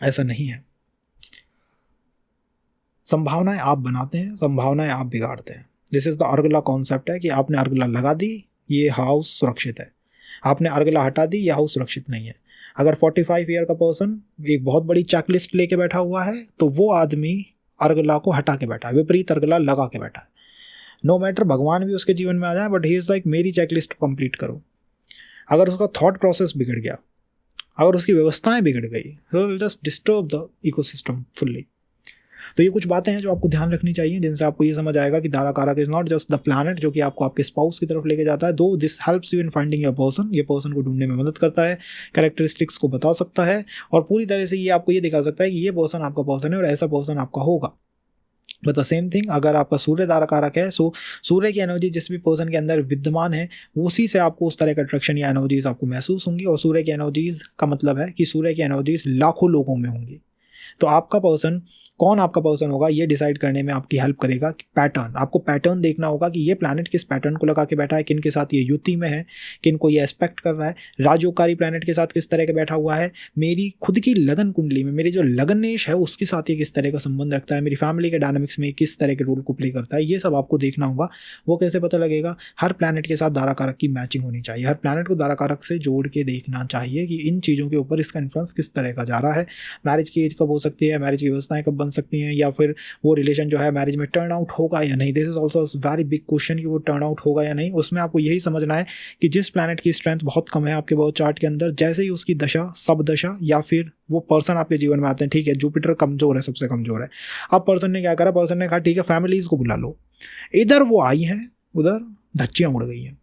ऐसा नहीं है। संभावनाएं आप बनाते हैं, संभावनाएं आप बिगाड़ते हैं। This is the Argala concept है कि आपने अर्गला लगा दी, ये हाउस सुरक्षित है, आपने अर्गला हटा दी, ये हाउस सुरक्षित नहीं है। अगर 45 ईयर का पर्सन एक बहुत बड़ी चेकलिस्ट लेके बैठा हुआ है तो वो आदमी अर्गला को हटा के बैठा है, विपरीत अर्गला लगा के बैठा है। नो मैटर भगवान भी उसके जीवन में आ जाए, बट ही इज़ लाइक मेरी चेकलिस्ट कंप्लीट करो। अगर उसका थॉट प्रोसेस बिगड़ गया, अगर उसकी व्यवस्थाएं बिगड़ गई, तो will just disturb the ecosystem fully. तो ये कुछ बातें हैं जो आपको ध्यान रखनी चाहिए, जिनसे आपको ये समझ आएगा कि धारा कारक is not just the planet जो कि आपको आपके स्पाउस की तरफ लेके जाता है, दो this helps you in finding your person, ये पर्सन को ढूंढने में मदद करता है, कैरेक्टरिस्टिक्स को बता सकता है और पूरी तरह से ये आपको ये दिखा सकता है कि ये पर्सन आपका पर्सन है और ऐसा पर्सन आपका होगा। बट द सेम थिंग अगर आपका सूर्य धारा कारक है, सो सूर्य की एनर्जी जिस भी पर्सन के अंदर विद्यमान है उसी से आपको उस तरह का अट्रैक्शन या एनर्जीज आपको महसूस होंगी। और सूर्य की एनर्जीज का मतलब है कि सूर्य की एनर्जीज लाखों लोगों में होंगी। तो आपका पर्सन कौन आपका पर्सन होगा ये डिसाइड करने में आपकी हेल्प करेगा कि पैटर्न, आपको पैटर्न देखना होगा कि ये प्लैनेट किस पैटर्न को लगा के बैठा है, किन के साथ ये युति में है, किन को ये एस्पेक्ट कर रहा है, राजयोगकारी प्लैनेट के साथ किस तरह का बैठा हुआ है, मेरी खुद की लगन कुंडली में मेरी जो लगनेश है उसके साथ ये किस तरह का संबंध रखता है, मेरी फैमिली के डायनामिक्स में किस तरह के रोल को प्ले करता है, ये सब आपको देखना होगा। वो कैसे पता लगेगा, हर प्लैनेट के साथ धारा कारक की मैचिंग होनी चाहिए, हर प्लैनेट को धारा कारक से जोड़ के देखना चाहिए कि इन चीज़ों के ऊपर इसका इन्फ्लुएंस किस तरह का जा रहा है, मैरिज की एज कब हो सकती है, मैरिज की व्यवस्थाएं कब बन सकती हैं, या फिर वो रिलेशन जो है मैरिज में टर्न आउट होगा या नहीं। This is also very big question कि वो टर्न आउट होगा या नहीं। उसमें आपको यही समझना है कि जिस प्लैनेट की स्ट्रेंथ बहुत कम है आपके बर्थ चार्ट के अंदर, जैसे ही उसकी दशा, सब दशा या फिर वो पर्सन आपके जीवन में आते हैं, ठीक है जुपिटर कमजोर है, सबसे कमजोर है, अब पर्सन ने क्या करा, पर्सन ने कहा ठीक है फैमिलीज को बुला लो, इधर वो आई हैं, उधर धच्चियाँ उड़ गई हैं।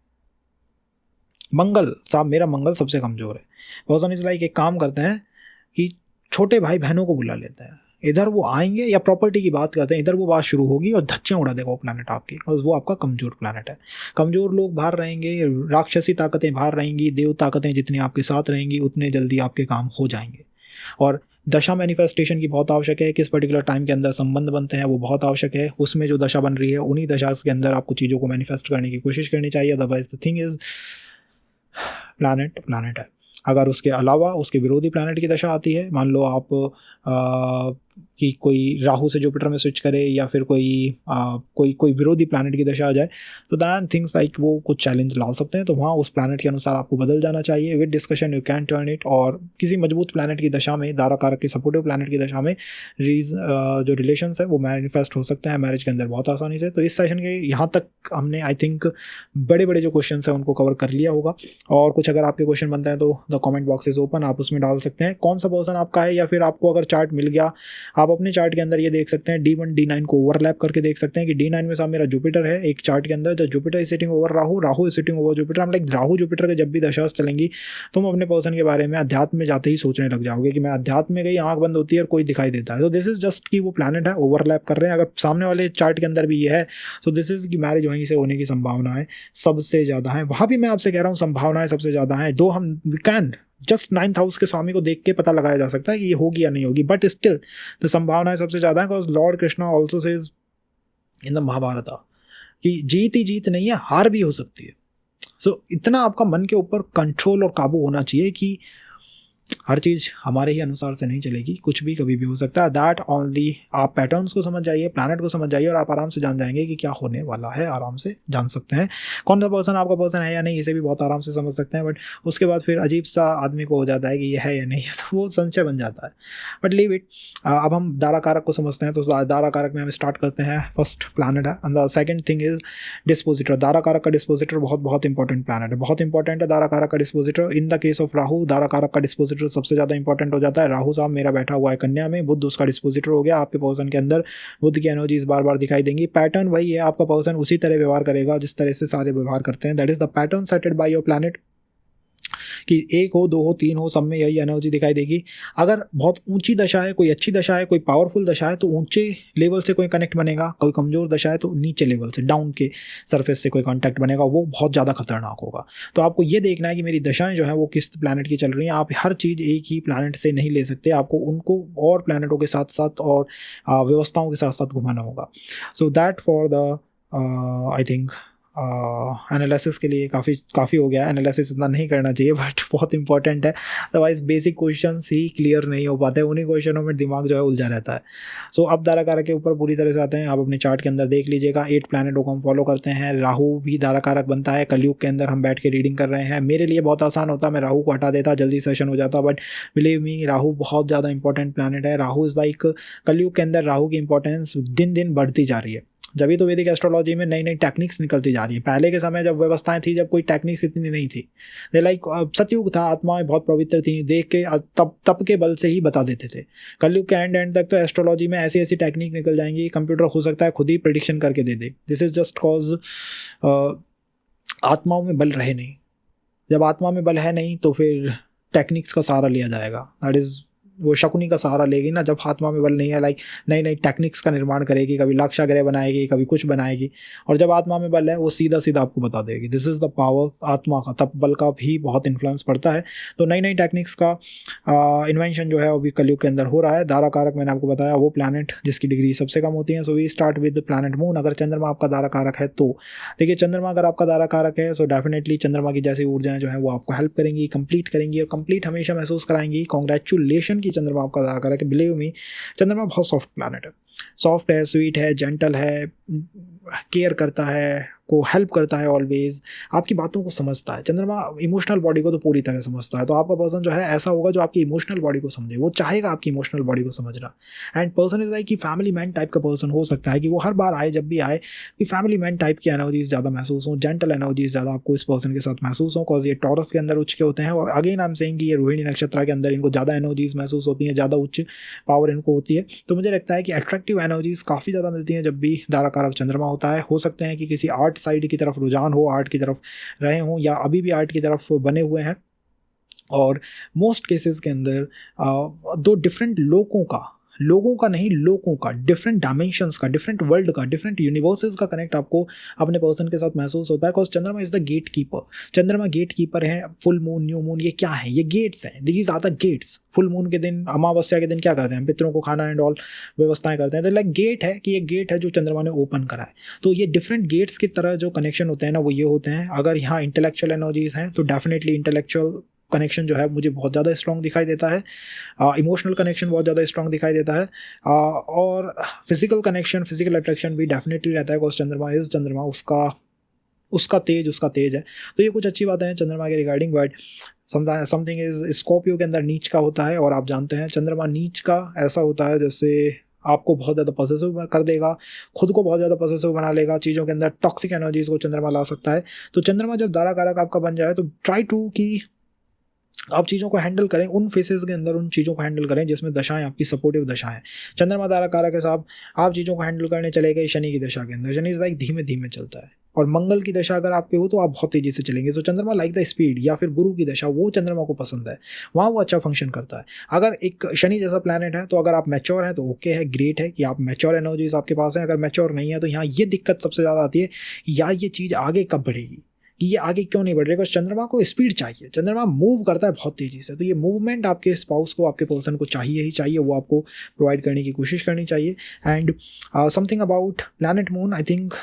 मंगल साहब मेरा मंगल सबसे कमजोर है, पर्सन इज लाइक एक काम करते हैं कि छोटे भाई बहनों को बुला लेते हैं, इधर वो आएंगे या प्रॉपर्टी की बात करते हैं, इधर वो बात शुरू होगी और धच्चियाँ उड़ा देगा वो प्लैनेट आपकी, और वो आपका कमजोर प्लैनेट है। कमजोर लोग बाहर रहेंगे, राक्षसी ताकतें बाहर रहेंगी, देव ताकतें जितनी आपके साथ रहेंगी उतने जल्दी आपके काम हो जाएंगे। और दशा मैनिफेस्टेशन की बहुत आवश्यक है, किस पर्टिकुलर टाइम के अंदर संबंध बनते हैं वो बहुत आवश्यक है, उसमें जो दशा बन रही है उन्हीं दशा के अंदर आपको चीज़ों को मैनिफेस्ट करने की कोशिश करनी चाहिए। Otherwise the thing is planet है। अगर उसके अलावा उसके विरोधी प्लैनेट की दशा आती है, मान लो आप कि कोई राहु से जुपिटर में स्विच करे या फिर कोई विरोधी प्लैनेट की दशा आ जाए, तो दैन थिंग्स लाइक वो कुछ चैलेंज ला सकते हैं। तो वहाँ उस प्लैनेट के अनुसार आपको बदल जाना चाहिए। With discussion you can turn it. और किसी मजबूत प्लैनेट की दशा में, धारा कारक के सपोर्टिव प्लैनेट की दशा में जो रिलेशंस है वो मैनिफेस्ट हो सकते हैं मैरिज के अंदर बहुत आसानी से। तो इस सेशन के यहाँ तक हमने आई थिंक बड़े बड़े जो क्वेश्चन हैं उनको कवर कर लिया होगा। और कुछ अगर आपके क्वेश्चन बनते हैं तो the comment box is open, आप उसमें डाल सकते हैं कौन सा पर्सन आपका है, या फिर आपको अगर चार्ट मिल गया आप अपने चार्ट के अंदर ये देख सकते हैं D1 D9 को ओवरलैप करके देख सकते हैं कि D9 में साहब मेरा जुपिटर है एक चार्ट के अंदर, जो Jupiter is sitting over Rahu, Rahu is sitting over Jupiter. हम लाइक राहु जुपिटर के जब भी दशाएं चलेंगी तुम अपने पर्सन के बारे में अध्यात्म में जाते ही सोचने लग जाओगे कि मैं अध्यात्म में गई, आंख बंद होती है और कोई दिखाई देता है। तो दिस इज जस्ट कि वो प्लैनेट है ओवरलैप कर रहे हैं। अगर सामने वाले चार्ट के अंदर भी ये है तो दिस इज कि मैरिज वहीं से होने की संभावनाएं सबसे ज़्यादा है। वहाँ भी मैं आपसे कह रहा हूँ संभावनाएं सबसे ज़्यादा हैं। दो हम we can just 9th house के स्वामी को देख के पता लगाया जा सकता है कि ये होगी या नहीं होगी, बट स्टिल द संभावनाएं सबसे ज़्यादा है, because lord Krishna also says in the Mahabharata कि जीत ही जीत नहीं है, हार भी हो सकती है। सो इतना आपका मन के ऊपर कंट्रोल और काबू होना चाहिए कि हर चीज़ हमारे ही अनुसार से नहीं चलेगी, कुछ भी कभी भी हो सकता है। दैट ओनली आप पैटर्न्स को समझ जाइए, प्लैनेट को समझ जाइए और आप आराम से जान जाएंगे कि क्या होने वाला है, आराम से जान सकते हैं कौन सा पर्सन आपका पर्सन है या नहीं, इसे भी बहुत आराम से समझ सकते हैं। बट उसके बाद फिर अजीब सा आदमी को हो जाता है कि ये है या नहीं है, तो वो संशय बन जाता है। But leave it. अब हम दारा कारक को समझते हैं, तो दारा कारक में हम स्टार्ट करते हैं। फर्स्ट प्लैनेट है and the second thing is dispositor. Dara कारक का डिस्पोजिटर बहुत बहुत इंपॉर्टेंट प्लैनेट है, बहुत इंपॉर्टेंट है दारा कारक का dispositor. In the case of Rahu, Dara कारक का डिस्पोजिटर सबसे ज़्यादा इंपॉर्टेंट हो जाता है। राहु साहब मेरा बैठा हुआ है कन्या में, बुध उसका डिस्पोजिटर हो गया। आपके पर्सन के अंदर बुध की एनर्जीज बार बार दिखाई देंगी। पैटर्न वही है, आपका पर्सन उसी तरह व्यवहार करेगा जिस तरह से सारे व्यवहार करते हैं। That is the pattern setted by your planet, कि 1 हो 2 हो 3 हो, सब में यही एनर्जी दिखाई देगी। अगर बहुत ऊंची दशा है, कोई अच्छी दशा है, कोई पावरफुल दशा है, तो ऊंचे लेवल से कोई कनेक्ट बनेगा। कोई कमज़ोर दशा है तो नीचे लेवल से, डाउन के सरफेस से कोई कॉन्टैक्ट बनेगा, वो बहुत ज़्यादा खतरनाक होगा। तो आपको ये देखना है कि मेरी दशाएं जो है वो किस प्लैनेट की चल रही हैं। आप हर चीज़ एक ही प्लैनेट से नहीं ले सकते, आपको उनको और प्लैनेटों के साथ साथ और व्यवस्थाओं के साथ साथ घुमाना होगा। So that for the I think analysis के लिए काफ़ी हो गया। एनालिसिस इतना नहीं करना चाहिए बट बहुत इंपॉर्टेंट है, अदरवाइज बेसिक क्वेश्चन ही क्लियर नहीं हो पाते, उन्हीं क्वेश्चनों में दिमाग जो है उलझा रहता है। सो अब दारा कारक के ऊपर पूरी तरह से आते हैं। आप अपने चार्ट के अंदर देख लीजिएगा, 8 प्लैनेटों को हम फॉलो करते हैं। राहु भी दारा कारक बनता है। कलयुग के अंदर हम बैठ के रीडिंग कर रहे हैं। मेरे लिए बहुत आसान होता, मैं राहु को हटा देता, जल्दी सेशन हो जाता, बट बिलीव मी राहु बहुत ज़्यादा इंपॉर्टेंट प्लैनेट है। राहु इज़ लाइक, कलयुग के अंदर राहु की इंपॉर्टेंस दिन दिन बढ़ती जा रही है। जब भी तो वैदिक एस्ट्रोलॉजी में नई नई टेक्निक्स निकलती जा रही है। पहले के समय जब व्यवस्थाएं थी, जब कोई टेक्निक्स इतनी नहीं थी, दे लाइक सतयुग था, आत्माएं बहुत पवित्र थी, देख के तप के बल से ही बता देते थे। कलयुग के एंड तक तो एस्ट्रोलॉजी में ऐसी ऐसी टेक्निक निकल जाएंगी, कंप्यूटर हो सकता है खुद ही प्रेडिक्शन करके दे दे। दिस इज जस्ट कॉज आत्माओं में बल रहे नहीं। जब आत्मा में बल है नहीं तो फिर टेक्निक्स का सहारा लिया जाएगा। दैट इज़, वो शकुनी का सहारा लेगी ना, जब आत्मा में बल नहीं है, लाइक नई नई टेक्निक्स का निर्माण करेगी, कभी लाक्षागृह बनाएगी, कभी कुछ बनाएगी, और जब आत्मा में बल है वो सीधा सीधा आपको बता देगी। दिस इज़ द पावर आत्मा का। तब बल का भी बहुत इन्फ्लुएंस पड़ता है। तो नई नई टेक्निक्स का इन्वेंशन जो है वो भी कलयुग के अंदर हो रहा है। दारा कारक मैंने आपको बताया, वो प्लैनेट जिसकी डिग्री सबसे कम होती है। So we start with planet moon. अगर चंद्रमा आपका दारा कारक है तो देखिए, चंद्रमा अगर आपका दारा कारक है सो डेफिनेटली चंद्रमा की जैसी ऊर्जाएं जो है वो आपको हेल्प करेंगी, कंप्लीट करेंगी और कंप्लीट हमेशा महसूस कराएंगी। कॉन्ग्रेचुलेशन की चंद्रमा आपका दारा कारक है। बिलीव मी, चंद्रमा बहुत सॉफ्ट प्लैनेट है, सॉफ्ट है, स्वीट है, जेंटल है, केयर करता है, को हेल्प करता है, ऑलवेज आपकी बातों को समझता है। चंद्रमा इमोशनल बॉडी को तो पूरी तरह समझता है। तो आपका पर्सन जो है ऐसा होगा जो आपकी इमोशनल बॉडी को समझे, वो चाहेगा आपकी इमोशनल बॉडी को समझना। एंड पर्सन इज लाइक कि फैमिली मैन टाइप का पर्सन हो सकता है, कि वो हर बार आए, जब भी आए, कि फैमिली मैन टाइप की एनर्जीज ज़्यादा महसूस हो, जेंटल एनर्जीज ज़्यादा आपको इस पर्सन के साथ महसूस हो, कॉज ये टॉरस के अंदर उच्च के होते हैं। और अगेन आई एम सेइंग कि ये रोहिणी नक्षत्र के अंदर इनको ज़्यादा एनर्जीज महसूस होती हैं, ज़्यादा उच्च पावर इनको होती है। तो मुझे लगता है कि अट्रैक्टिव एनर्जीज काफ़ी ज़्यादा मिलती हैं जब भी दारा कारक चंद्रमा होता है। हो सकते हैं कि किसी आर्ट साइड की तरफ रुझान हो, आर्ट की तरफ रहे हों, या अभी भी आर्ट की तरफ बने हुए हैं। और मोस्ट केसेस के अंदर दो डिफरेंट लोगों का नहीं, लोगों का, डिफरेंट डायमेंशंस का, डिफरेंट वर्ल्ड का, डिफरेंट यूनिवर्सेस का कनेक्ट आपको अपने पर्सन के साथ महसूस होता है। बिकॉज चंद्रमा इज द गेट कीपर। चंद्रमा गेट कीपर है। फुल मून, न्यू मून, ये क्या है? ये गेट्स हैं। These are the gates. Full moon के दिन, अमावस्या के दिन क्या करते हैं? पितरों को खाना एंड ऑल व्यवस्थाएं करते हैं। तो लाइक गेट है, कि ये गेट है जो चंद्रमा ने ओपन करा है। तो ये डिफरेंट गेट्स की तरह जो कनेक्शन होते हैं ना, वो ये होते हैं। अगर यहाँ इंटेलेक्चुअल एनर्जीज हैं तो डेफिनेटली इंटेलेक्चुअल कनेक्शन जो है मुझे बहुत ज़्यादा स्ट्रॉन्ग दिखाई देता है। इमोशनल कनेक्शन बहुत ज़्यादा स्ट्रॉन्ग दिखाई देता है। और फिजिकल कनेक्शन, फिजिकल अट्रैक्शन भी डेफिनेटली रहता है। बिकॉज चंद्रमा उसका तेज है। तो ये कुछ अच्छी बातें हैं चंद्रमा के regarding. But something is, Scorpio के अंदर नीच का होता है, और आप जानते हैं चंद्रमा नीच का ऐसा होता है जैसे आपको बहुत ज़्यादा पॉसेसिव कर देगा, खुद को बहुत ज़्यादा पॉसेसिव बना लेगा, चीज़ों के अंदर टॉक्सिक एनर्जीज को चंद्रमा ला सकता है। तो चंद्रमा जब दारा कारक आपका बन जाए तो ट्राई टू कि आप चीज़ों को हैंडल करें, उन फेसेस के अंदर उन चीज़ों को हैंडल करें जिसमें दशाएं आपकी सपोर्टिव दशाएं। चंद्रमा दारा कारक है साहब, आप चीज़ों को हैंडल करने चले गए शनि की दशा के अंदर। शनि इज लाइक धीमे धीमे चलता है, और मंगल की दशा अगर आपके हो तो आप बहुत तेज़ी से चलेंगे। तो चंद्रमा लाइक द स्पीड, या फिर गुरु की दशा, वो चंद्रमा को पसंद है, वहाँ वो अच्छा फंक्शन करता है। अगर एक शनि जैसा प्लैनेट है तो अगर आप मैच्योर हैं तो ओके है, ग्रेट है कि आप मैच्योर एनर्जीज आपके पास हैं। अगर मैच्योर नहीं है तो यहाँ ये दिक्कत सबसे ज़्यादा आती है, यार ये चीज़ आगे कब बढ़ेगी, कि ये आगे क्यों नहीं बढ़ रहा है, चंद्रमा को स्पीड चाहिए, चंद्रमा मूव करता है बहुत तेज़ी से, तो ये मूवमेंट आपके स्पाउस को, आपके पर्सन को चाहिए ही चाहिए, वो आपको प्रोवाइड करने की कोशिश करनी चाहिए। And something about planet moon, I think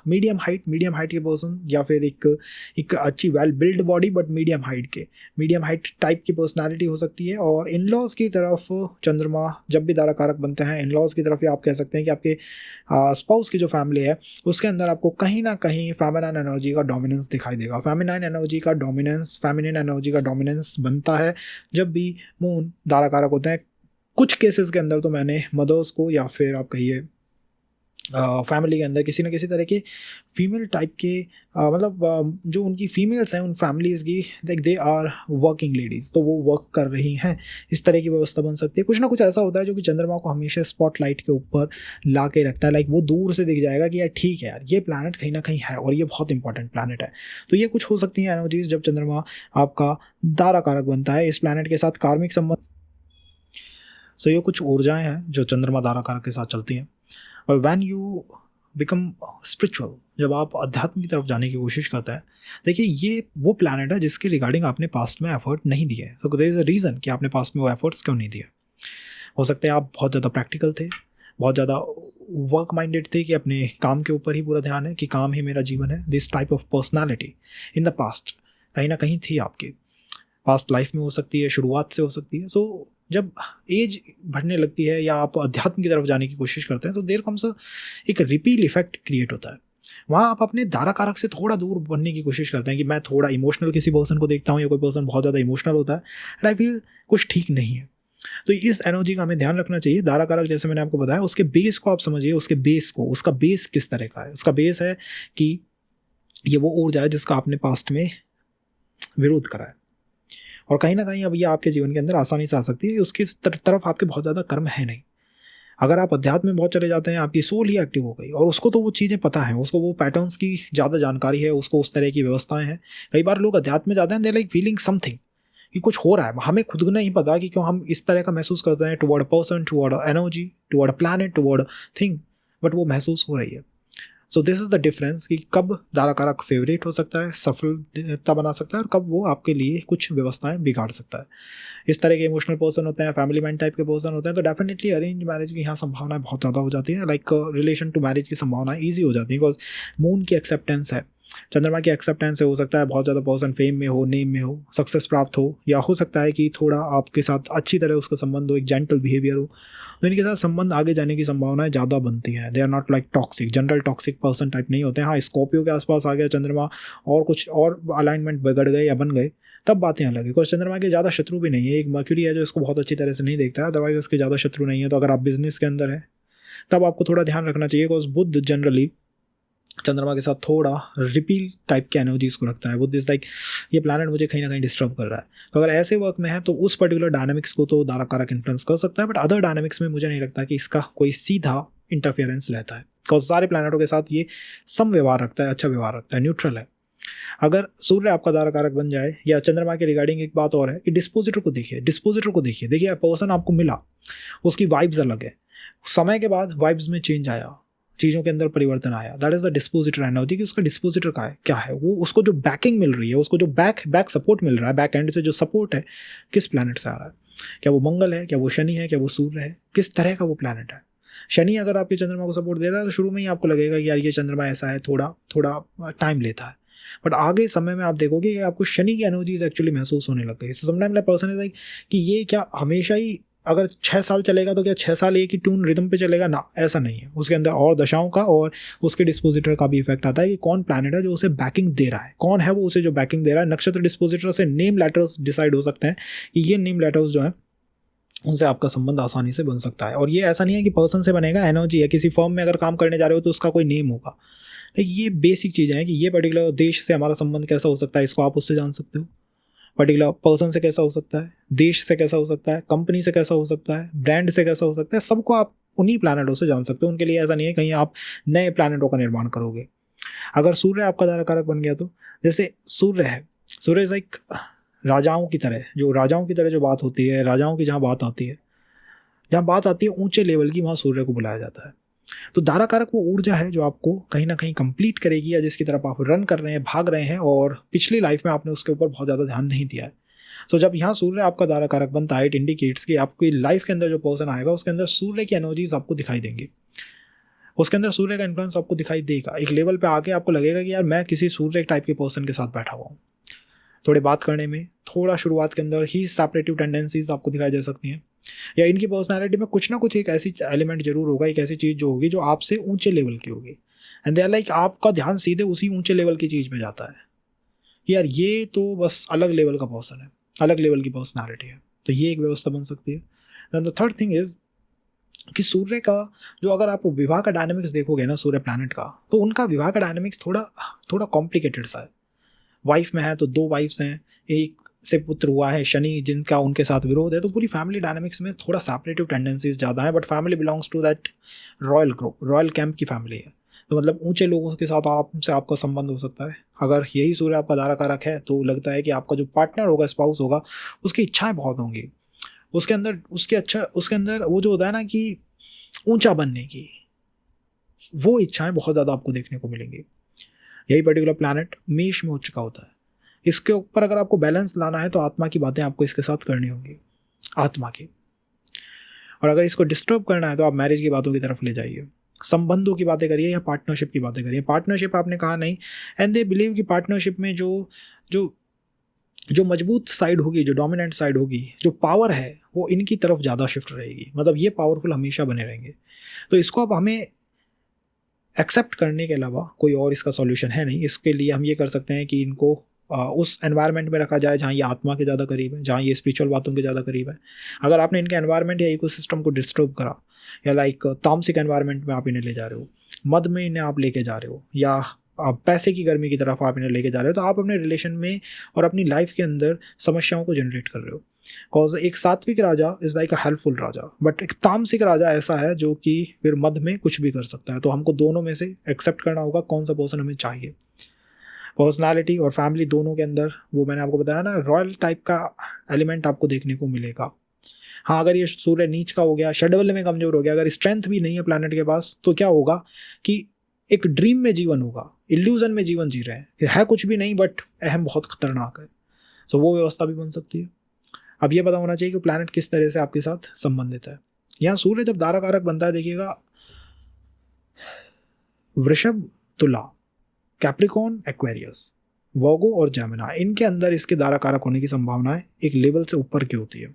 medium height के पर्सन, या फिर एक अच्छी well build body but medium height type की पर्सनैलिटी हो सकती है। और इन लॉज की तरफ चंद्रमा जब भी दारा कारक बनते हैं, इन लॉज की तरफ, या आप कह सकते हैं कि आपके स्पाउस की जो फैमिली है उसके अंदर आपको कहीं ना कहीं फेमिनिन एनर्जी का डोमिनेंस दिखाई देगा। फेमिनिन एनर्जी का डोमिनेंस बनता है जब भी मून दारा कारक होते हैं। कुछ केसेस के अंदर तो मैंने मदर्स को, या फिर आप कहिए फैमिली के अंदर किसी न किसी तरह के फीमेल टाइप के मतलब जो उनकी फीमेल्स हैं उन फैमिलीज़ की, like they are working ladies, तो वो वर्क कर रही हैं, इस तरह की व्यवस्था बन सकती है। कुछ ना कुछ ऐसा होता है जो कि चंद्रमा को हमेशा स्पॉटलाइट के ऊपर ला के रखता है। लाइक वो दूर से दिख जाएगा कि यार ठीक है यार, ये प्लैनेट कहीं ना कहीं है और ये बहुत इंपॉर्टेंट प्लैनेट है। तो ये कुछ हो सकती हैं एनर्जीज जब चंद्रमा आपका दारा कारक बनता है इस प्लैनेट के साथ कार्मिक संबंध। सो ये कुछ ऊर्जाएं हैं जो चंद्रमा दारा कारक के साथ चलती हैं। और वैन यू बिकम स्पिरिचुअल, जब आप अध्यात्म की तरफ जाने की कोशिश करते हैं, देखिए ये वो प्लैनेट है जिसके रिगार्डिंग आपने पास्ट में एफर्ट नहीं दिए। So there is a reason कि आपने पास्ट में वो एफर्ट्स क्यों नहीं दिए। हो सकता है आप बहुत ज़्यादा प्रैक्टिकल थे, बहुत ज़्यादा वर्क माइंडेड थे कि अपने काम के ऊपर ही पूरा ध्यान है कि काम ही मेरा जीवन है। This type of personality in the past कहीं ना कहीं थी आपकी पास्ट लाइफ में, हो सकती है शुरुआत से हो सकती है। सो जब एज बढ़ने लगती है या आप अध्यात्म की तरफ जाने की कोशिश करते हैं तो देयर कम्स एक रिपील इफेक्ट क्रिएट होता है। वहाँ आप अपने दारा कारक से थोड़ा दूर बढ़ने की कोशिश करते हैं कि मैं थोड़ा इमोशनल किसी पर्सन को देखता हूँ या कोई पर्सन बहुत ज़्यादा इमोशनल होता है एंड आई फील कुछ ठीक नहीं है। तो इस एनर्जी का हमें ध्यान रखना चाहिए। दारा कारक जैसे मैंने आपको बताया, उसके बेस को आप समझिए, उसके बेस को, उसका बेस किस तरह का है। उसका बेस है कि ये वो ऊर्जा है जिसका आपने पास्ट में विरोध करा है और कहीं ना कहीं अब ये आपके जीवन के अंदर आसानी से आ सकती है। उसकी तरफ आपके बहुत ज़्यादा कर्म है नहीं। अगर आप अध्यात्म में बहुत चले जाते हैं, आपकी सोल ही एक्टिव हो गई और उसको तो वो चीज़ें पता है, उसको वो पैटर्न्स की ज़्यादा जानकारी है, उसको उस तरह की व्यवस्थाएं हैं। कई बार लोग अध्यात्म में जाते हैं, दे लाइक फीलिंग समथिंग कि कुछ हो रहा है, हमें खुद को नहीं पता कि क्यों हम इस तरह का महसूस करते हैं toward a person, toward a energy, toward a planet, toward a thing, but वो महसूस हो रही है। So this is the difference कि कब दारा कारक फेवरेट हो सकता है, सफलता बना सकता है, और कब वो आपके लिए कुछ व्यवस्थाएं बिगाड़ सकता है। इस तरह के इमोशनल पर्सन होते हैं, फैमिली मैन टाइप के पर्सन होते हैं, तो डेफिनेटली अरेंज मैरिज की यहाँ संभावना बहुत ज़्यादा हो जाती है। लाइक रिलेशन टू मैरिज की संभावना ईजी हो जाती है बिकॉज मून की एक्सेप्टेंस है, चंद्रमा की एक्सेप्टेंस है। हो सकता है बहुत ज़्यादा पर्सन फेम में हो, नेम में हो, सक्सेस प्राप्त हो, या हो सकता है कि थोड़ा आपके साथ अच्छी तरह उसका संबंध हो, एक जेंटल बिहेवियर हो, तो इनके साथ संबंध आगे जाने की संभावनाएं ज़्यादा बनती हैं। They are not like toxic, general toxic person type नहीं होते हैं। हाँ, स्कॉर्पियो के आसपास आ गया चंद्रमा और कुछ और अलाइनमेंट बिगड़ गए या बन गए, तब बातें अलग है। बिकॉज चंद्रमा के ज़्यादा शत्रु भी नहीं है। एक मर्क्यूरी है जो इसको बहुत अच्छी तरह से नहीं देखता है, अदरवाइज इसके ज़्यादा शत्रु नहीं है। तो अगर आप बिजनेस के अंदर हैं तब आपको थोड़ा ध्यान रखना चाहिए, बिकॉज बुध जनरली चंद्रमा के साथ थोड़ा रिपील टाइप के एनर्जीज को रखता है। बुध इज लाइक ये प्लैनेट मुझे कहीं ना कहीं डिस्टर्ब कर रहा है। तो अगर ऐसे वर्क में है तो उस पर्टिकुलर डायनामिक्स को तो दारा कारक इन्फ्लुएंस कर सकता है, बट अदर डायनामिक्स में मुझे नहीं लगता कि इसका कोई सीधा इंटरफेरेंस रहता है। बिकॉज सारे प्लैनेटों के साथ ये सम व्यवहार रखता है, अच्छा व्यवहार रखता है, न्यूट्रल है। अगर सूर्य आपका दारा कारक बन जाए, या चंद्रमा के रिगार्डिंग एक बात और है कि डिस्पोजिटर को देखिए, देखिए पर्सन आपको मिला, उसकी वाइब्स अलग है, समय के बाद वाइब्स में चेंज आया, चीज़ों के अंदर परिवर्तन आया। That is the dispositor energy. कि उसका डिस्पोजिटर का है क्या है, वो उसको जो बैकिंग मिल रही है, उसको जो बैक सपोर्ट मिल रहा है, बैक एंड से जो सपोर्ट है, किस प्लैनेट से आ रहा है। क्या वो मंगल है, क्या वो शनि है, क्या वो सूर्य है, किस तरह का वो प्लैनेट है। शनि अगर आपके चंद्रमा को सपोर्ट देता है तो शुरू में ही आपको लगेगा कि यार ये चंद्रमा ऐसा है, थोड़ा टाइम लेता है, बट आगे समय में आप देखोगे कि आपको शनि की एनर्जीज एक्चुअली महसूस होने लग गई। Sometime like person is like कि ये क्या हमेशा ही अगर 6 साल चलेगा तो क्या 6 साल एक ही ट्यून रिदम पे चलेगा ना, ऐसा नहीं है। उसके अंदर और दशाओं का और उसके डिस्पोजिटर का भी इफेक्ट आता है कि कौन प्लैनेट है जो उसे बैकिंग दे रहा है, कौन है वो उसे जो बैकिंग दे रहा है। नक्षत्र डिस्पोजिटर से नेम लेटर्स डिसाइड हो सकते हैं कि ये नेम लेटर्स जो है उनसे आपका संबंध आसानी से बन सकता है। और ये ऐसा नहीं है कि पर्सन से बनेगा, एनर्जी है। किसी फर्म में अगर काम करने जा रहे हो तो उसका कोई नेम होगा। ये बेसिक चीज़ें हैं कि ये पर्टिकुलर देश से हमारा संबंध कैसा हो सकता है, इसको आप उससे जान सकते हो। पर्टिकुलर पर्सन से कैसा हो सकता है, देश से कैसा हो सकता है, कंपनी से कैसा हो सकता है, ब्रांड से कैसा हो सकता है, सबको आप उन्हीं प्लैनेटों से जान सकते हो। उनके लिए ऐसा नहीं है कहीं आप नए प्लैनेटों का निर्माण करोगे। अगर सूर्य आपका दारा कारक बन गया तो जैसे सूर्य है, सूर्य इज लाइक राजाओं की तरह जो बात होती है, राजाओं की जहाँ बात आती है, ऊंचे लेवल की, वहाँ सूर्य को बुलाया जाता है। तो दारा कारक वो ऊर्जा है जो आपको कहीं ना कहीं कंप्लीट करेगी, या जिसकी तरफ आप रन कर रहे हैं, भाग रहे हैं, और पिछली लाइफ में आपने उसके ऊपर बहुत ज़्यादा ध्यान नहीं दिया है। तो जब यहाँ सूर्य आपका दारा कारक बनता है, इट इंडिकेट्स कि आपकी लाइफ के अंदर जो पर्सन आएगा उसके अंदर सूर्य की एनर्जीज आपको दिखाई देंगी, उसके अंदर सूर्य का इन्फ्लुएंस आपको दिखाई देगा। एक लेवल पे आके आपको लगेगा कि यार मैं किसी सूर्य टाइप के पर्सन के साथ बैठा हुआ हूँ। थोड़े बात करने में थोड़ा शुरुआत के अंदर ही सेपरेटिव टेंडेंसीज आपको दिखाई दे सकती हैं, या इनकी पर्सनालिटी में कुछ ना कुछ एक ऐसी एलिमेंट जरूर होगा, एक ऐसी चीज़ जो होगी जो आपसे ऊंचे लेवल की होगी, एंड दे आर लाइक आपका ध्यान सीधे उसी ऊंचे लेवल की चीज़ पे जाता है कि यार ये तो बस अलग लेवल का पर्सन है, अलग लेवल की पर्सनालिटी है। तो ये एक व्यवस्था बन सकती है। Then the third thing is कि सूर्य का जो, अगर आप विवाह का डायनामिक्स देखोगे ना सूर्य प्लैनेट का, तो उनका विवाह का डायनामिक्स थोड़ा थोड़ा कॉम्प्लिकेटेड सा है। वाइफ में है तो 2 वाइफ्स हैं, एक से पुत्र हुआ है शनि जिनका उनके साथ विरोध है, तो पूरी फैमिली डायनामिक्स में थोड़ा सेपरेटिव टेंडेंसीज ज़्यादा है। But family belongs to that royal group, royal camp की फैमिली है, तो मतलब ऊंचे लोगों के साथ आपसे आपका संबंध हो सकता है। अगर यही सूर्य आपका दारा कारक है तो लगता है कि आपका जो पार्टनर होगा, स्पाउस होगा, उसकी इच्छाएं बहुत होंगी, उसके अंदर वो जो होता है ना कि ऊंचा बनने की, वो इच्छाएं बहुत ज़्यादा आपको देखने को मिलेंगी। यही पर्टिकुलर प्लैनेट मेष में हो चुका होता है। इसके ऊपर अगर आपको बैलेंस लाना है तो आत्मा की बातें आपको इसके साथ करनी होंगी, आत्मा की। और अगर इसको डिस्टर्ब करना है तो आप मैरिज की बातों की तरफ ले जाइए, संबंधों की बातें करिए, या पार्टनरशिप की बातें करिए। पार्टनरशिप आपने कहा नहीं, एंड दे बिलीव कि पार्टनरशिप में जो जो जो मजबूत साइड होगी, जो डोमिनेंट साइड होगी, जो पावर है, वो इनकी तरफ ज़्यादा शिफ्ट रहेगी, मतलब ये पावरफुल हमेशा बने रहेंगे। तो इसको अब हमें एक्सेप्ट करने के अलावा कोई और इसका सॉल्यूशन है नहीं। इसके लिए हम ये कर सकते हैं कि इनको उस एनवायरनमेंट में रखा जाए जहाँ ये आत्मा के ज़्यादा करीब है, जहाँ ये स्पिरिचुअल बातों के ज़्यादा करीब है। अगर आपने इनके एनवायरनमेंट या इकोसिस्टम को डिस्टर्ब करा, या लाइक तामसिक एनवायरनमेंट में आप इन्हें ले जा रहे हो, मद में इन्हें आप लेके जा रहे हो, या आप पैसे की गर्मी की तरफ आप इन्हें लेके जा रहे हो, तो आप अपने रिलेशन में और अपनी लाइफ के अंदर समस्याओं को जनरेट कर रहे हो। कॉज एक सात्विक राजा इज़ लाइक अ हेल्पफुल राजा, बट एक तामसिक राजा ऐसा है जो कि फिर मद में कुछ भी कर सकता है। तो हमको दोनों में से एक्सेप्ट करना होगा कौन सा पर्सन हमें चाहिए। पर्सनालिटी और फैमिली दोनों के अंदर, वो मैंने आपको बताया ना, रॉयल टाइप का एलिमेंट आपको देखने को मिलेगा। हाँ, अगर ये सूर्य नीच का हो गया, शेड्यूल में कमज़ोर हो गया, अगर स्ट्रेंथ भी नहीं है प्लैनेट के पास, तो क्या होगा कि एक ड्रीम में जीवन होगा, इल्यूजन में जीवन जी रहे हैं कि है कुछ भी नहीं, बट अहम बहुत खतरनाक है। तो वो व्यवस्था भी बन सकती है। अब ये पता होना चाहिए कि प्लैनेट किस तरह से आपके साथ संबंधित है। यहाँ सूर्य जब दारा कारक बनता है, देखिएगा वृषभ, तुला, कैप्रिकॉर्न, एक्वेरियस, वर्गो और जेमिना, इनके अंदर इसके दारा कारक होने की संभावनाएं एक लेवल से ऊपर की होती है।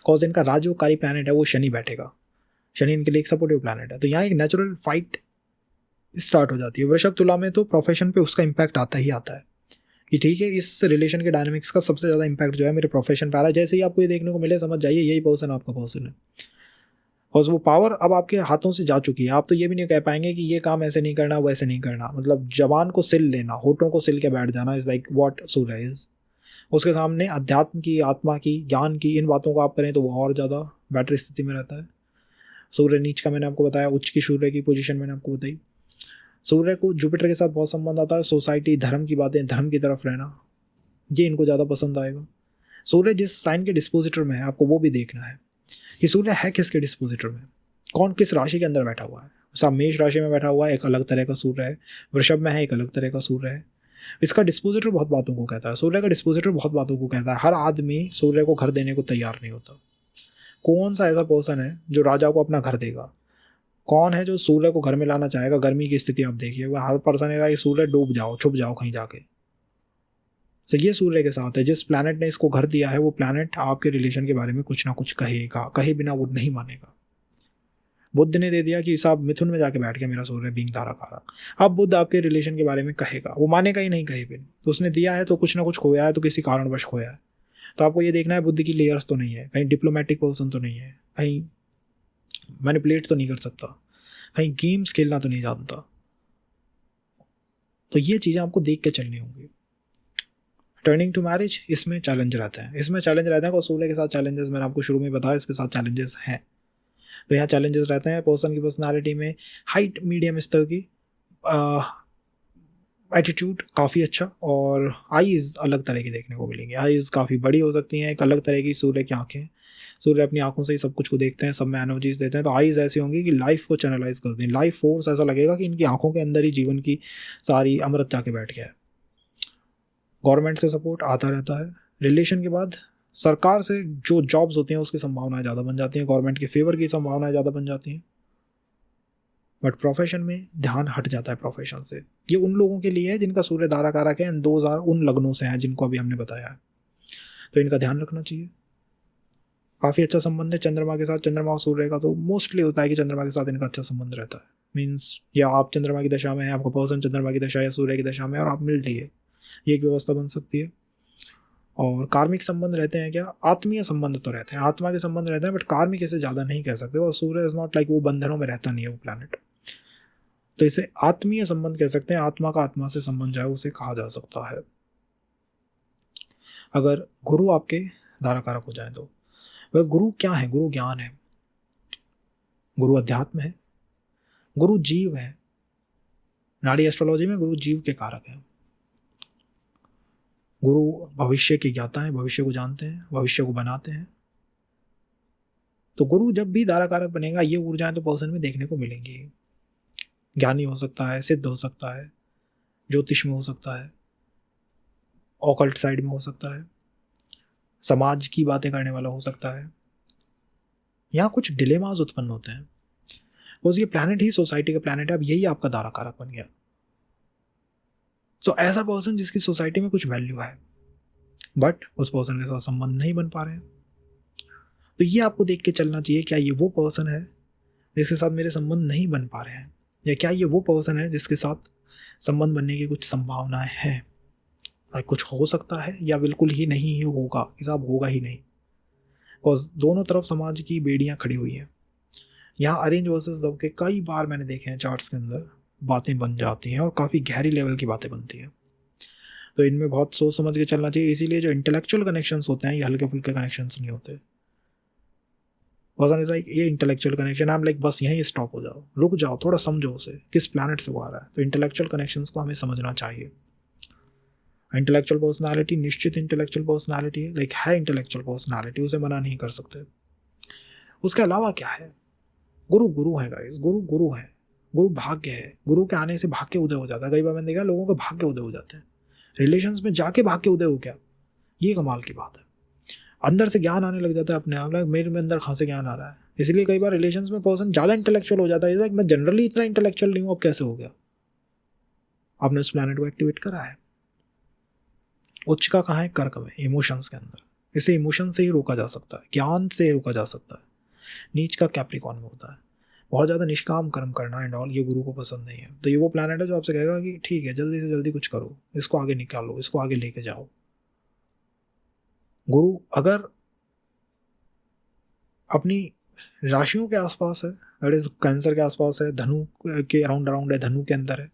कॉज इनका राजयोगकारी प्लैनेट है वो शनि बैठेगा, शनि इनके लिए एक सपोर्टिव प्लैनेट है। तो यहाँ एक नेचुरल फाइट स्टार्ट हो जाती है। वृषभ तुला में तो प्रोफेशन पे उसका इम्पैक्ट आता ही आता है कि ठीक है, इस रिलेशन के डायनामिक्स का सबसे ज़्यादा इम्पैक्ट जो है मेरे प्रोफेशन पे आ रहा है। जैसे ही आपको ये देखने को मिले, समझ जाइए यही पर्सन आपका पर्सन है, और वो पावर अब आपके हाथों से जा चुकी है। आप तो ये भी नहीं कह पाएंगे कि ये काम ऐसे नहीं करना, वैसे नहीं करना। मतलब जबान को सिल लेना, होठों को सिल के बैठ जाना is like what Surya is. उसके सामने अध्यात्म की, आत्मा की, ज्ञान की, इन बातों को आप करें तो वो और ज़्यादा बेटर स्थिति में रहता है। सूर्य नीच का मैंने आपको बताया, उच्च की सूर्य की पोजीशन मैंने आपको बताई। सूर्य को जुपिटर के साथ बहुत संबंध आता है। सोसाइटी, धर्म की बातें, धर्म की तरफ रहना, ये इनको ज़्यादा पसंद आएगा। सूर्य जिस साइन के डिस्पोजिटर में है, आपको वो भी देखना है कि सूर्य है किसके डिस्पोजिटर में, कौन किस राशि के अंदर बैठा हुआ है। सब मेष राशि में बैठा हुआ है, एक अलग तरह का सूर्य है। वृषभ में है, एक अलग तरह का सूर्य है। इसका डिस्पोजिटर बहुत बातों को कहता है, सूर्य का डिस्पोजिटर बहुत बातों को कहता है। हर आदमी सूर्य को घर देने को तैयार नहीं होता। कौन सा ऐसा पर्सन है जो राजा को अपना घर देगा? कौन है जो सूर्य को घर में लाना चाहेगा? गर्मी की स्थिति आप देखिए, हर पर्सन है कि सूर्य डूब जाओ, छुप जाओ कहीं जाके। तो ये सूर्य के साथ है। जिस प्लैनेट ने इसको घर दिया है, वो प्लैनेट आपके रिलेशन के बारे में कुछ ना कुछ कहेगा, कहे बिना वो नहीं मानेगा। बुद्ध ने दे दिया कि साहब मिथुन में जाके बैठ गया मेरा सूर्य बींग तारा कारक। अब बुद्ध आपके रिलेशन के बारे में कहेगा, वो मानेगा ही नहीं कहे बिन। तो उसने दिया है तो कुछ ना कुछ खोया है, तो किसी कारणवश खोया है। तो आपको ये देखना है बुद्ध की लेयर्स तो नहीं है, कहीं डिप्लोमेटिक पर्सन तो नहीं है, कहीं मैनिपुलेट तो नहीं कर सकता, कहीं गेम्स खेलना तो नहीं जानता। तो ये चीज़ें आपको देख के चलनी होंगी। टर्निंग टू मैरिज, इसमें चैलेंज रहते हैं, और सूर्य के साथ चैलेंजेस मैंने आपको शुरू में बताया, इसके साथ चैलेंजेस हैं। तो यहाँ चैलेंजेस रहते हैं पर्सन की पर्सनालिटी में। हाइट मीडियम स्तर की, एटीट्यूड काफ़ी अच्छा, और आईज़ अलग तरह की देखने को मिलेंगी। आईज़ काफ़ी बड़ी हो सकती हैं, एक अलग तरह की सूर्य की आँखें, सूर्य अपनी आंखों से ही सब कुछ को देखते हैं, सब में एनर्जीज देते हैं, तो आईज ऐसी होंगी कि लाइफ को चैनलाइज कर दें, लाइफ फोर्स ऐसा लगेगा कि इनकी आंखों के अंदर ही जीवन की सारी अमृत जाके बैठ गया है। गवर्नमेंट से सपोर्ट आता रहता है। रिलेशन के बाद सरकार से जो जॉब्स होती हैं उसकी संभावनाएं ज़्यादा बन जाती हैं, गवर्नमेंट के फेवर की संभावनाएं ज़्यादा बन जाती हैं। बट प्रोफेशन में ध्यान हट जाता है प्रोफेशन से। ये उन लोगों के लिए है जिनका सूर्य धारा कारक है, एंड 2000 उन लग्नों से हैं जिनको अभी हमने बताया है, तो इनका ध्यान रखना चाहिए। काफ़ी अच्छा संबंध है चंद्रमा के साथ, चंद्रमा और सूर्य का तो मोस्टली होता है कि चंद्रमा के साथ इनका अच्छा संबंध रहता है। मीन्स या आप चंद्रमा की दशा में हैं, आपका पर्सन चंद्रमा की दशा या सूर्य की दशा में और आप मिल लिए, ये एक व्यवस्था बन सकती है। और कार्मिक संबंध रहते हैं क्या? आत्मीय संबंध तो रहते हैं, आत्मा के संबंध रहते हैं, बट कार्मिक इसे ज़्यादा नहीं कह सकते। और सूर्य इज नॉट लाइक वो बंधनों में रहता नहीं है वो प्लैनेट, तो इसे आत्मीय संबंध कह सकते हैं। आत्मा का आत्मा से संबंध जो है उसे कहा जा सकता है। अगर गुरु आपके धारा कारक हो जाए तो वह गुरु क्या है? गुरु ज्ञान है, गुरु अध्यात्म है, गुरु जीव है। नाड़ी एस्ट्रोलॉजी में गुरु जीव के कारक हैं। गुरु भविष्य के ज्ञाता हैं, भविष्य को जानते हैं, भविष्य को बनाते हैं। तो गुरु जब भी धारा कारक बनेगा, ये ऊर्जाएं तो पर्सन में देखने को मिलेंगी। ज्ञानी हो सकता है, सिद्ध हो सकता है, ज्योतिष में हो सकता है, ऑकल्ट साइड में हो सकता है, समाज की बातें करने वाला हो सकता है। यहाँ कुछ डिलेमास उत्पन्न होते हैं, बिकॉज ये प्लैनेट ही सोसाइटी का प्लैनेट है। अब यही आपका धारा कारक बन गया। तो ऐसा पर्सन जिसकी सोसाइटी में कुछ वैल्यू है बट उस पर्सन के साथ संबंध नहीं बन पा रहे हैं, तो ये आपको देख के चलना चाहिए, क्या ये वो पर्सन है जिसके साथ मेरे संबंध नहीं बन पा रहे हैं, या क्या ये वो पर्सन है जिसके साथ संबंध बनने की कुछ संभावनाएं हैं। कुछ हो सकता है या बिल्कुल ही नहीं ही होगा, हिसाब होगा ही नहीं। और दोनों तरफ समाज की बेड़ियां खड़ी हुई हैं। यहाँ अरेंज वर्सेस लव के कई बार मैंने देखे हैं चार्ट्स के अंदर बातें बन जाती हैं और काफ़ी गहरी लेवल की बातें बनती हैं। तो इनमें बहुत सोच समझ के चलना चाहिए। इसीलिए जो इंटेलेक्चुअल कनेक्शंस होते हैं ये हल्के फुल्के कनेक्शंस नहीं होते। पर्सन इज लाइक ये intellectual connection, I am like बस यहीं स्टॉप हो जाओ, रुक जाओ, थोड़ा समझो उसे किस प्लैनेट से वो आ रहा है। तो इंटेलेक्चुअल कनेक्शंस को हमें समझना चाहिए। इंटेलेक्चुअल पर्सनालिटी निश्चित इंटेलेक्चुअल पर्सनालिटी है, लाइक है इंटेलेक्चुअल पर्सनालिटी, उसे मना नहीं कर सकते। उसके अलावा क्या है? गुरु गुरु है गाइस, गुरु गुरु है, गुरु भाग्य है। गुरु के आने से भाग्य उदय हो जाता है। कई बार मैंने देखा लोगों के भाग्य उदय हो जाते हैं, रिलेशंस में जाके भाग्य उदय हो गया, ये कमाल की बात है। अंदर से ज्ञान आने लग जाता है अपने आप, लाइक मेरे में अंदर कहाँ से ज्ञान आ रहा है। इसलिए कई बार रिलेशंस में पर्सन ज़्यादा इंटेलेक्चुअल हो जाता है। लाइक मैं जनरली इतना इंटेलेक्चुअल नहीं हूँ, अब कैसे हो गया? आपने उस प्लैनेट को एक्टिवेट करा है। उच्च का कहाँ है? कर्क में, इमोशंस के अंदर। इसे इमोशन से ही रोका जा सकता है, ज्ञान से रोका जा सकता है। नीच का कैप्रिकॉन में होता है। बहुत ज़्यादा निष्काम कर्म करना एंड ऑल, ये गुरु को पसंद नहीं है। तो ये वो प्लैनेट है जो आपसे कहेगा कि ठीक है, जल्दी से जल्दी कुछ करो, इसको आगे निकालो, इसको आगे लेके जाओ। गुरु अगर अपनी राशियों के आसपास है, दैट इज कैंसर के आसपास है, धनु के अराउंड है, धनु के अंदर है,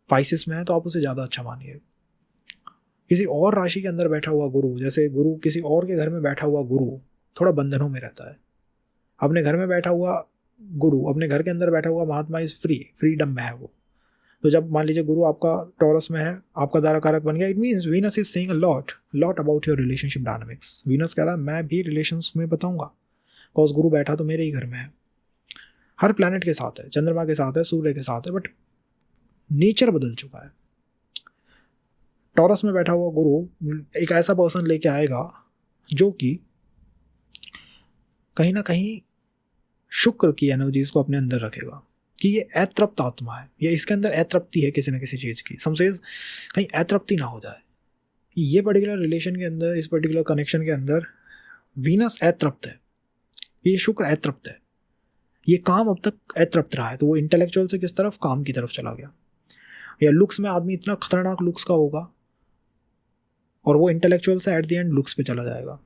पाइसिस में है, तो आप उसे ज़्यादा अच्छा मानिए। किसी और राशि के अंदर बैठा हुआ गुरु, जैसे गुरु किसी और के घर में बैठा हुआ गुरु थोड़ा बंधनों में रहता है। अपने घर में बैठा हुआ गुरु, अपने घर के अंदर बैठा हुआ महात्मा इज फ्रीडम में है वो। तो जब मान लीजिए गुरु आपका टॉरस में है, आपका धारा कारक बन गया, it means Venus is saying a lot about your relationship dynamics. Venus कह रहा है मैं भी रिलेशंस में बताऊंगा, बिकॉज गुरु बैठा तो मेरे ही घर में है। हर प्लैनेट के साथ है, चंद्रमा के साथ है, सूर्य के साथ है, बट नेचर बदल चुका है। टॉरस में बैठा हुआ गुरु एक ऐसा पर्सन लेके आएगा जो कि कहीं ना कहीं शुक्र की एनर्जीज को अपने अंदर रखेगा, कि ये अतृप्त आत्मा है, या इसके अंदर अतृप्ति है किसी न किसी चीज़ की। समझेज कहीं अतृप्ति ना हो जाए। ये पर्टिकुलर रिलेशन के अंदर, इस पर्टिकुलर कनेक्शन के अंदर वीनस अतृप्त है, ये शुक्र अतृप्त है, ये काम अब तक अतृप्त रहा है। तो वो इंटेलेक्चुअल से किस तरफ? काम की तरफ चला गया। या लुक्स में आदमी इतना खतरनाक लुक्स का होगा और वो इंटेलेक्चुअल से एट द एंड लुक्स पे चला जाएगा।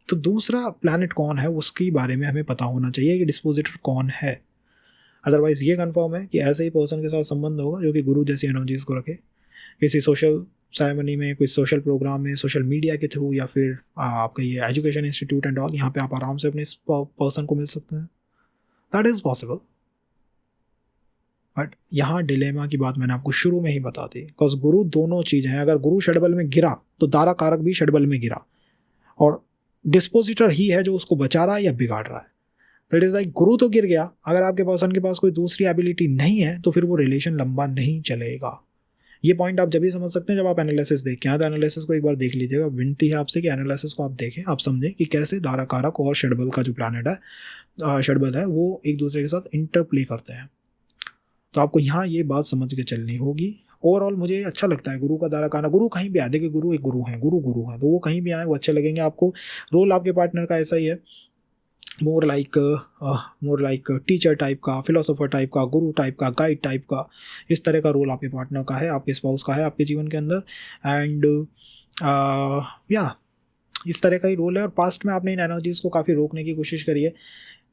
तो दूसरा प्लैनेट कौन है उसके बारे में हमें पता होना चाहिए कि डिस्पोजिटर कौन है। अदरवाइज ये कंफर्म है कि ऐसे ही पर्सन के साथ संबंध होगा जो कि गुरु जैसी एनर्जीज को रखे। किसी सोशल सेरेमनी में, कोई सोशल प्रोग्राम में, सोशल मीडिया के थ्रू, या फिर आपका ये एजुकेशन इंस्टीट्यूट एंड ऑल, यहाँ पे आप आराम से अपने इस पर्सन को मिल सकते हैं। That is possible. बट यहाँ डिलेमा की बात मैंने आपको शुरू में ही बता दी, बिकॉज गुरु दोनों चीज़ें हैं। अगर गुरु षडबल में गिरा तो दारा कारक भी षडबल में गिरा, और डिस्पोजिटर ही है जो उसको बचा रहा है या बिगाड़ रहा है। दैट इज लाइक गुरु तो गिर गया, अगर आपके पर्सन के पास कोई दूसरी एबिलिटी नहीं है तो फिर वो रिलेशन लंबा नहीं चलेगा। ये पॉइंट आप जब भी समझ सकते हैं जब आप एनालिसिस देख के आए, तो एनालिसिस को एक बार देख लीजिएगा। विनती है आपसे कि एनालिसिस को आप देखें, आप समझें कि कैसे धारा कारक और षडबल का जो प्लैनेट है, षडबल है, वो एक दूसरे के साथ इंटरप्ले करते हैं। तो आपको यहाँ ये बात समझ के चलनी होगी। ओवरऑल मुझे अच्छा लगता है गुरु का दारा खाना। गुरु कहीं भी आए, देखिए गुरु एक गुरु हैं, गुरु हैं, तो वो कहीं भी आए वो अच्छे लगेंगे आपको। रोल आपके पार्टनर का ऐसा ही है, मोर लाइक टीचर टाइप का, फिलोसोफर टाइप का, गुरु टाइप का, गाइड टाइप का, इस तरह का रोल आपके पार्टनर का है, आपके स्पाउस का है आपके जीवन के अंदर। एंड या इस तरह का ही रोल है। और पास्ट में आपने इन एनर्जीज़ को काफ़ी रोकने की कोशिश करी है,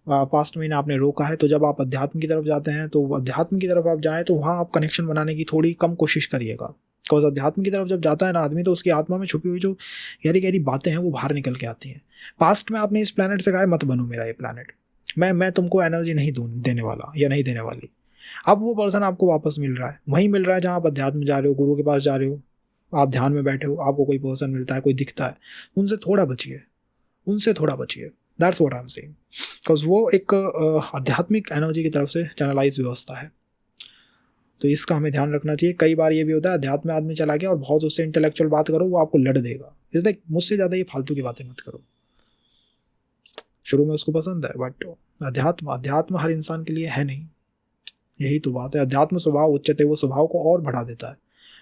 पास्ट में आपने रोका है। तो जब आप अध्यात्म की तरफ जाते हैं, तो अध्यात्म की तरफ आप जाएँ तो वहाँ आप कनेक्शन बनाने की थोड़ी कम कोशिश करिएगा। बिकॉज अध्यात्म की तरफ जब जाता है ना आदमी, तो उसकी आत्मा में छुपी हुई जो गहरी गहरी बातें हैं वो बाहर निकल के आती हैं। पास्ट में आपने इस प्लैनेट से कहा है मत बनो मेरा ये प्लैनेट, मैं तुमको एनर्जी नहीं देने वाला या नहीं देने वाली। अब वो पर्सन आपको वापस मिल रहा है, वहीं मिल रहा है जहाँ आप अध्यात्म में जा रहे हो, गुरु के पास जा रहे हो, आप ध्यान में बैठे हो, आपको कोई पर्सन मिलता है, कोई दिखता है, उनसे थोड़ा बचिए। That's what I am saying. Because वो एक आध्यात्मिक एनर्जी की तरफ से चैनलाइज व्यवस्था है, तो इसका हमें ध्यान रखना चाहिए। कई बार ये भी होता है अध्यात्म में आदमी चला गया और बहुत उससे इंटेलेक्चुअल बात करो, वो आपको लड़ देगा, इसलिए मुझसे ज़्यादा ये फालतू की बातें मत करो। शुरू में उसको पसंद है, बट अध्यात्म हर इंसान के लिए है नहीं, यही तो बात है। अध्यात्म स्वभाव उच्चते, वो स्वभाव को और बढ़ा देता है,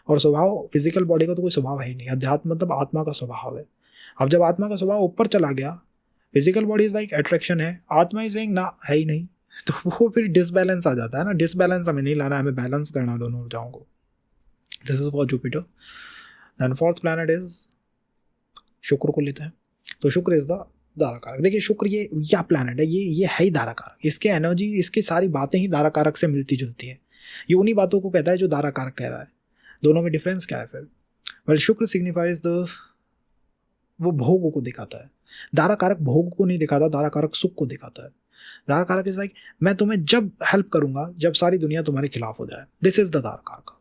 और स्वभाव फिजिकल बॉडी का तो कोई स्वभाव है ही नहीं। अध्यात्म मतलब आत्मा का स्वभाव है। अब जब आत्मा का स्वभाव ऊपर चला गया, physical body is like attraction है, आत्मा इज सेइंग ना है ही नहीं, तो वो फिर डिसबैलेंस आ जाता है ना। डिसबैलेंस हमें नहीं लाना, हमें बैलेंस करना दोनों ऊर्जाओं को। This is for Jupiter. Then fourth planet is शुक्र को लेते हैं। तो शुक्र इज द दारा कारक। देखिए शुक्र ये क्या प्लैनेट है, ये है ही दारा कारक। इसके एनर्जी, इसकी सारी बातें ही दारा कारक से मिलती जुलती हैं। ये उन्हीं बातों को कहता है जो दारा कारक कह रहा है। दोनों में डिफरेंस क्या है फिर? वेल शुक्र सिग्निफाइज द, वो भोग को दिखाता है। दारा कारक भोग को नहीं दिखाता, दारा कारक सुख को दिखाता है। दारा कारक इज लाइक मैं तुम्हें जब हेल्प करूंगा जब सारी दुनिया तुम्हारे खिलाफ हो जाए, दिस इज द दारा कारक।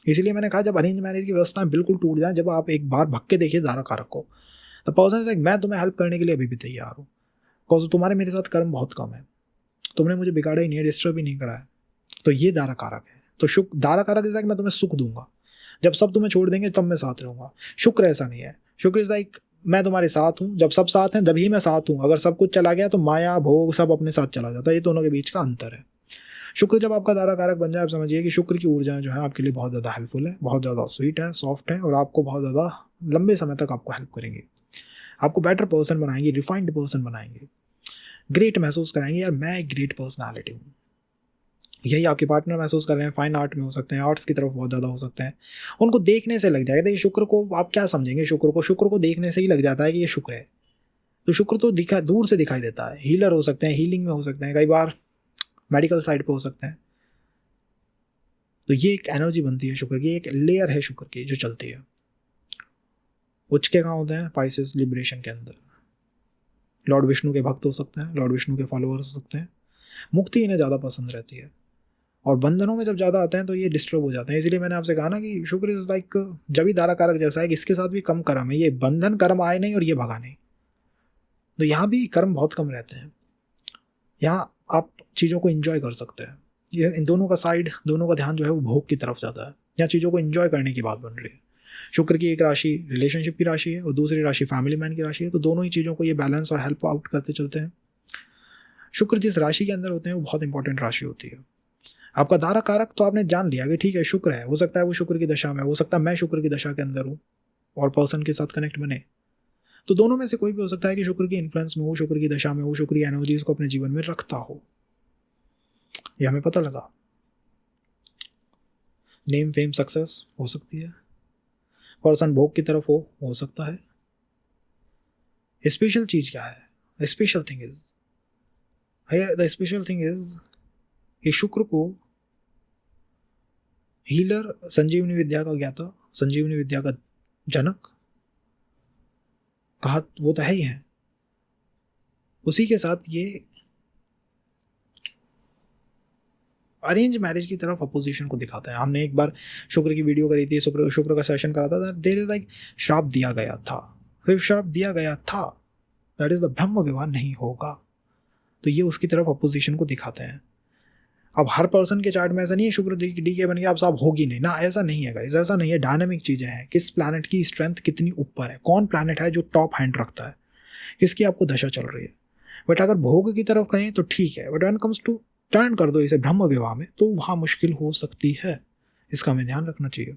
इसीलिए मैंने कहा जब अरेंज मैरिज की व्यवस्थाएं बिल्कुल टूट जाए, जब आप एक बार भग के देखिए दारा कारक को, द पर्सन इज लाइक मैं तुम्हें हेल्प करने के लिए अभी भी तैयार हूँ, बिकॉज तुम्हारे मेरे साथ कर्म बहुत कम है, तुमने मुझे बिगाड़ा ही नहीं है, डिस्टर्ब ही नहीं करा है। तो ये दारा कारक है। तो शुक्र दारा कारक इज लाइक मैं तुम्हें सुख दूंगा, जब सब तुम्हें छोड़ देंगे तब मैं साथ रहूंगा। शुक्र ऐसा नहीं है। शुक्र इज लाइक मैं तुम्हारे साथ हूँ, जब सब साथ हैं तभी मैं साथ हूँ, अगर सब कुछ चला गया तो माया भोग सब अपने साथ चला जाता है। ये दोनों के बीच का अंतर है। शुक्र जब आपका दारा कारक बन जाए, आप समझिए कि शुक्र की ऊर्जा जो है आपके लिए बहुत ज़्यादा हेल्पफुल है, बहुत ज़्यादा स्वीट है, सॉफ्ट है, और आपको बहुत ज़्यादा लंबे समय तक आपको हेल्प करेंगे, आपको बेटर पर्सन बनाएंगे, रिफाइंड पर्सन बनाएंगे, ग्रेट महसूस कराएंगे यार मैं एक ग्रेट पर्सनैलिटी हूँ। यही आपके पार्टनर महसूस कर रहे हैं। फाइन आर्ट में हो सकते हैं, आर्ट्स की तरफ बहुत ज़्यादा हो सकते हैं, उनको देखने से लग जाएगा। देखिए शुक्र को आप क्या समझेंगे, शुक्र को देखने से ही लग जाता है कि ये शुक्र है। तो शुक्र तो दूर से दिखाई देता है। हीलर हो सकते हैं, हीलिंग में हो सकते हैं, कई बार मेडिकल साइड पे हो सकते हैं। तो ये एक एनर्जी बनती है शुक्र की, एक लेयर है शुक्र की जो चलती है। उच्च के कहाँ होते हैं? पाइसेस लिबरेशन के अंदर। लॉर्ड विष्णु के भक्त हो सकते हैं, लॉर्ड विष्णु के फॉलोअर्स हो सकते हैं। मुक्ति इन्हें ज़्यादा पसंद रहती है, और बंधनों में जब ज़्यादा आते हैं तो ये डिस्टर्ब हो जाते हैं। इसलिए मैंने आपसे कहा ना कि शुक्र इज लाइक जब ही दारा कारक जैसा है कि इसके साथ भी कम कर्म है, ये बंधन कर्म आए नहीं और ये भगा नहीं। तो यहाँ भी कर्म बहुत कम रहते हैं, यहाँ आप चीज़ों को एंजॉय कर सकते हैं। ये इन दोनों का साइड, दोनों का ध्यान जो है वो भोग की तरफ जाता है, यहाँ चीज़ों को एंजॉय करने की बात बन रही है। शुक्र की एक राशि रिलेशनशिप की राशि है और दूसरी राशि फैमिली मैन की राशि है, तो दोनों ही चीज़ों को ये बैलेंस और हेल्प आउट करते चलते हैं। शुक्र जिस राशि के अंदर होते हैं वो बहुत इंपॉर्टेंट राशि होती है। आपका दारा कारक तो आपने जान लिया कि ठीक है शुक्र है, हो सकता है वो शुक्र की दशा में, हो सकता है मैं शुक्र की दशा के अंदर हूँ और पर्सन के साथ कनेक्ट बने। तो दोनों में से कोई भी हो सकता है कि शुक्र की इन्फ्लुएंस में हो, शुक्र की दशा में हो, शुक्र की एनर्जीज को अपने जीवन में रखता हो। ये हमें पता लगा। नेम फेम सक्सेस हो सकती है, पर्सन भोग की तरफ हो सकता है। स्पेशल चीज क्या है? द स्पेशल थिंग इज कि शुक्र को हीलर, संजीवनी विद्या का ज्ञाता, संजीवनी विद्या का जनक कहा, वो तो है ही है। उसी के साथ ये अरेंज मैरिज की तरफ अपोजिशन को दिखाता है। हमने एक बार शुक्र की वीडियो करी थी, शुक्र का सेशन करा था। देयर इज लाइक श्राप दिया गया था, फिर श्राप दिया गया था, दैट इज़ द ब्रह्म विवाह नहीं होगा। तो ये उसकी तरफ अपोजिशन को दिखाते हैं। अब हर पर्सन के चार्ट में ऐसा नहीं है शुक्र डी के बन गया आप साहब होगी नहीं ना, ऐसा नहीं है गाइस, ऐसा नहीं है। डायनामिक चीज़ें हैं, किस प्लैनेट की स्ट्रेंथ कितनी ऊपर है, कौन प्लैनेट है जो टॉप हैंड रखता है, किसकी आपको दशा चल रही है। बट अगर भोग की तरफ कहें तो ठीक है, but when comes to turn कर दो इसे ब्रह्म विवाह में तो वहाँ मुश्किल हो सकती है। इसका हमें ध्यान रखना चाहिए।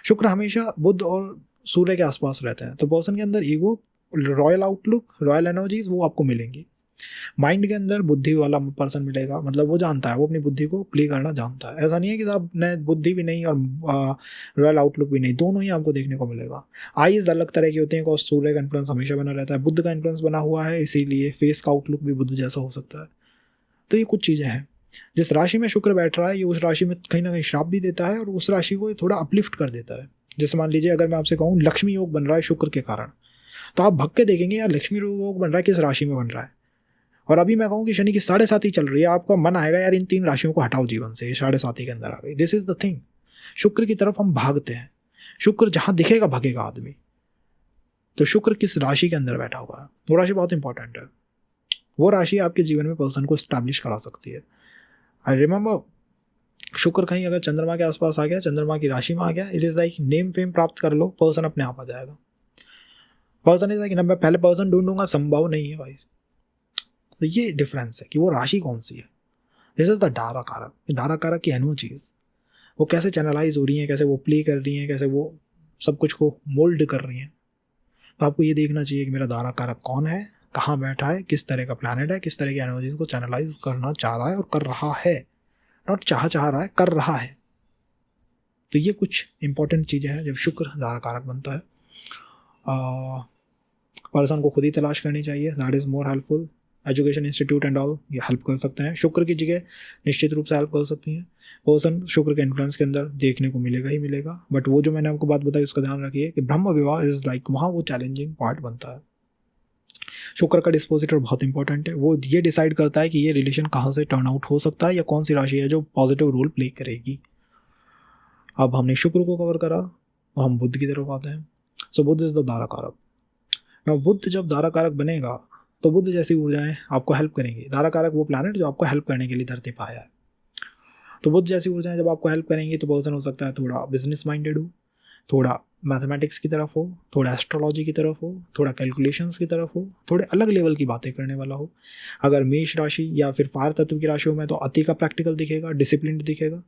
शुक्र हमेशा बुध और सूर्य के आसपास रहते हैं, तो पर्सन के अंदर ego, royal outlook, royal energies वो आपको मिलेंगी। माइंड के अंदर बुद्धि वाला पर्सन मिलेगा, मतलब वो जानता है, वो अपनी बुद्धि को प्ले करना जानता है। ऐसा नहीं है कि साहब ने बुद्धि भी नहीं और रॉयल आउटलुक भी नहीं, दोनों ही आपको देखने को मिलेगा। आईज अलग तरह की होती हैं, कॉज सूर्य का इन्फ्लुएंस हमेशा बना रहता है, बुद्ध का इन्फ्लुएंस बना हुआ है, इसीलिए फेस का आउटलुक भी बुद्ध जैसा हो सकता है। तो ये कुछ चीज़ें हैं। जिस राशि में शुक्र बैठ रहा है ये उस राशि में कहीं ना कहीं श्राप भी देता है और उस राशि को थोड़ा अपलिफ्ट कर देता है। जैसे मान लीजिए अगर मैं आपसे कहूँ लक्ष्मी योग बन रहा है शुक्र के कारण, तो आप भग के देखेंगे यार लक्ष्मी योग बन रहा है किस राशि में बन रहा है। और अभी मैं कहूँ कि शनि की 7.5 चल रही है, आपका मन आएगा यार इन 3 राशियों को हटाओ जीवन से, ये 7.5 के अंदर आ गई। दिस इज द थिंग, शुक्र की तरफ हम भागते हैं, शुक्र जहाँ दिखेगा भगेगा आदमी। तो शुक्र किस राशि के अंदर बैठा हुआ है, वो राशि बहुत इंपॉर्टेंट है। वो राशि आपके जीवन में पर्सन को स्टैब्लिश करा सकती है। आई रिमेंबर शुक्र कहीं अगर चंद्रमा के आसपास आ गया, चंद्रमा की राशि में आ गया, it is like name fame प्राप्त कर लो, पर्सन अपने आप आ जाएगा। पर्सन इज लाइक मैं पहले पर्सन ढूंढूंगा, संभव नहीं है भाई। तो ये डिफरेंस है कि वो राशि कौन सी है। दिस इज द दारा कारक। दारा कारक की चीज़ वो कैसे चैनलाइज हो रही है, कैसे वो प्ले कर रही हैं, कैसे वो सब कुछ को मोल्ड कर रही हैं। तो आपको ये देखना चाहिए कि मेरा दारा कारक कौन है, कहाँ बैठा है, किस तरह का प्लैनेट है, किस तरह की एनर्जीज को चैनलाइज करना चाह रहा है और कर रहा है, नॉट चाह रहा है, कर रहा है। तो ये कुछ इंपॉर्टेंट चीज़ें हैं जब शुक्र दारा कारक बनता है। पर्सन को खुद ही तलाश करनी चाहिए, that is more helpful. Education institute and all ये हेल्प कर सकते हैं, शुक्र की जगह निश्चित रूप से हेल्प कर सकती हैं। पर्सन शुक्र के इन्फ्लुएंस के अंदर देखने को मिलेगा ही मिलेगा। बट वो जो मैंने आपको बात बताई उसका ध्यान रखिए कि ब्रह्म विवाह इज़ लाइक वहाँ वो चैलेंजिंग पार्ट बनता है। शुक्र का डिस्पोजिटर बहुत इंपॉर्टेंट है, वो ये डिसाइड करता है कि ये रिलेशन कहाँ से टर्न आउट हो सकता है या कौन सी राशि है जो पॉजिटिव रोल प्ले करेगी। अब हमने शुक्र को कवर करा, हम बुध की तरफ आते हैं। सो बुध इज़ द दारा कारक। ना बुध जब दारा कारक बनेगा तो बुध जैसी ऊर्जाएं आपको हेल्प करेंगी। दारा कारक वो प्लैनेट जो आपको हेल्प करने के लिए धरती पर आया है। तो बुध जैसी ऊर्जाएं जब आपको हेल्प करेंगी तो पर्सन हो सकता है थोड़ा बिजनेस माइंडेड हो, थोड़ा मैथमेटिक्स की तरफ हो, थोड़ा एस्ट्रोलॉजी की तरफ हो, थोड़ा कैलकुलेशंस की तरफ हो, थोड़े अलग लेवल की बातें करने वाला हो। अगर मेष राशि या फिर फायर तत्व की राशियों में तो अति का प्रैक्टिकल दिखेगा, डिसिप्लिन दिखेगा।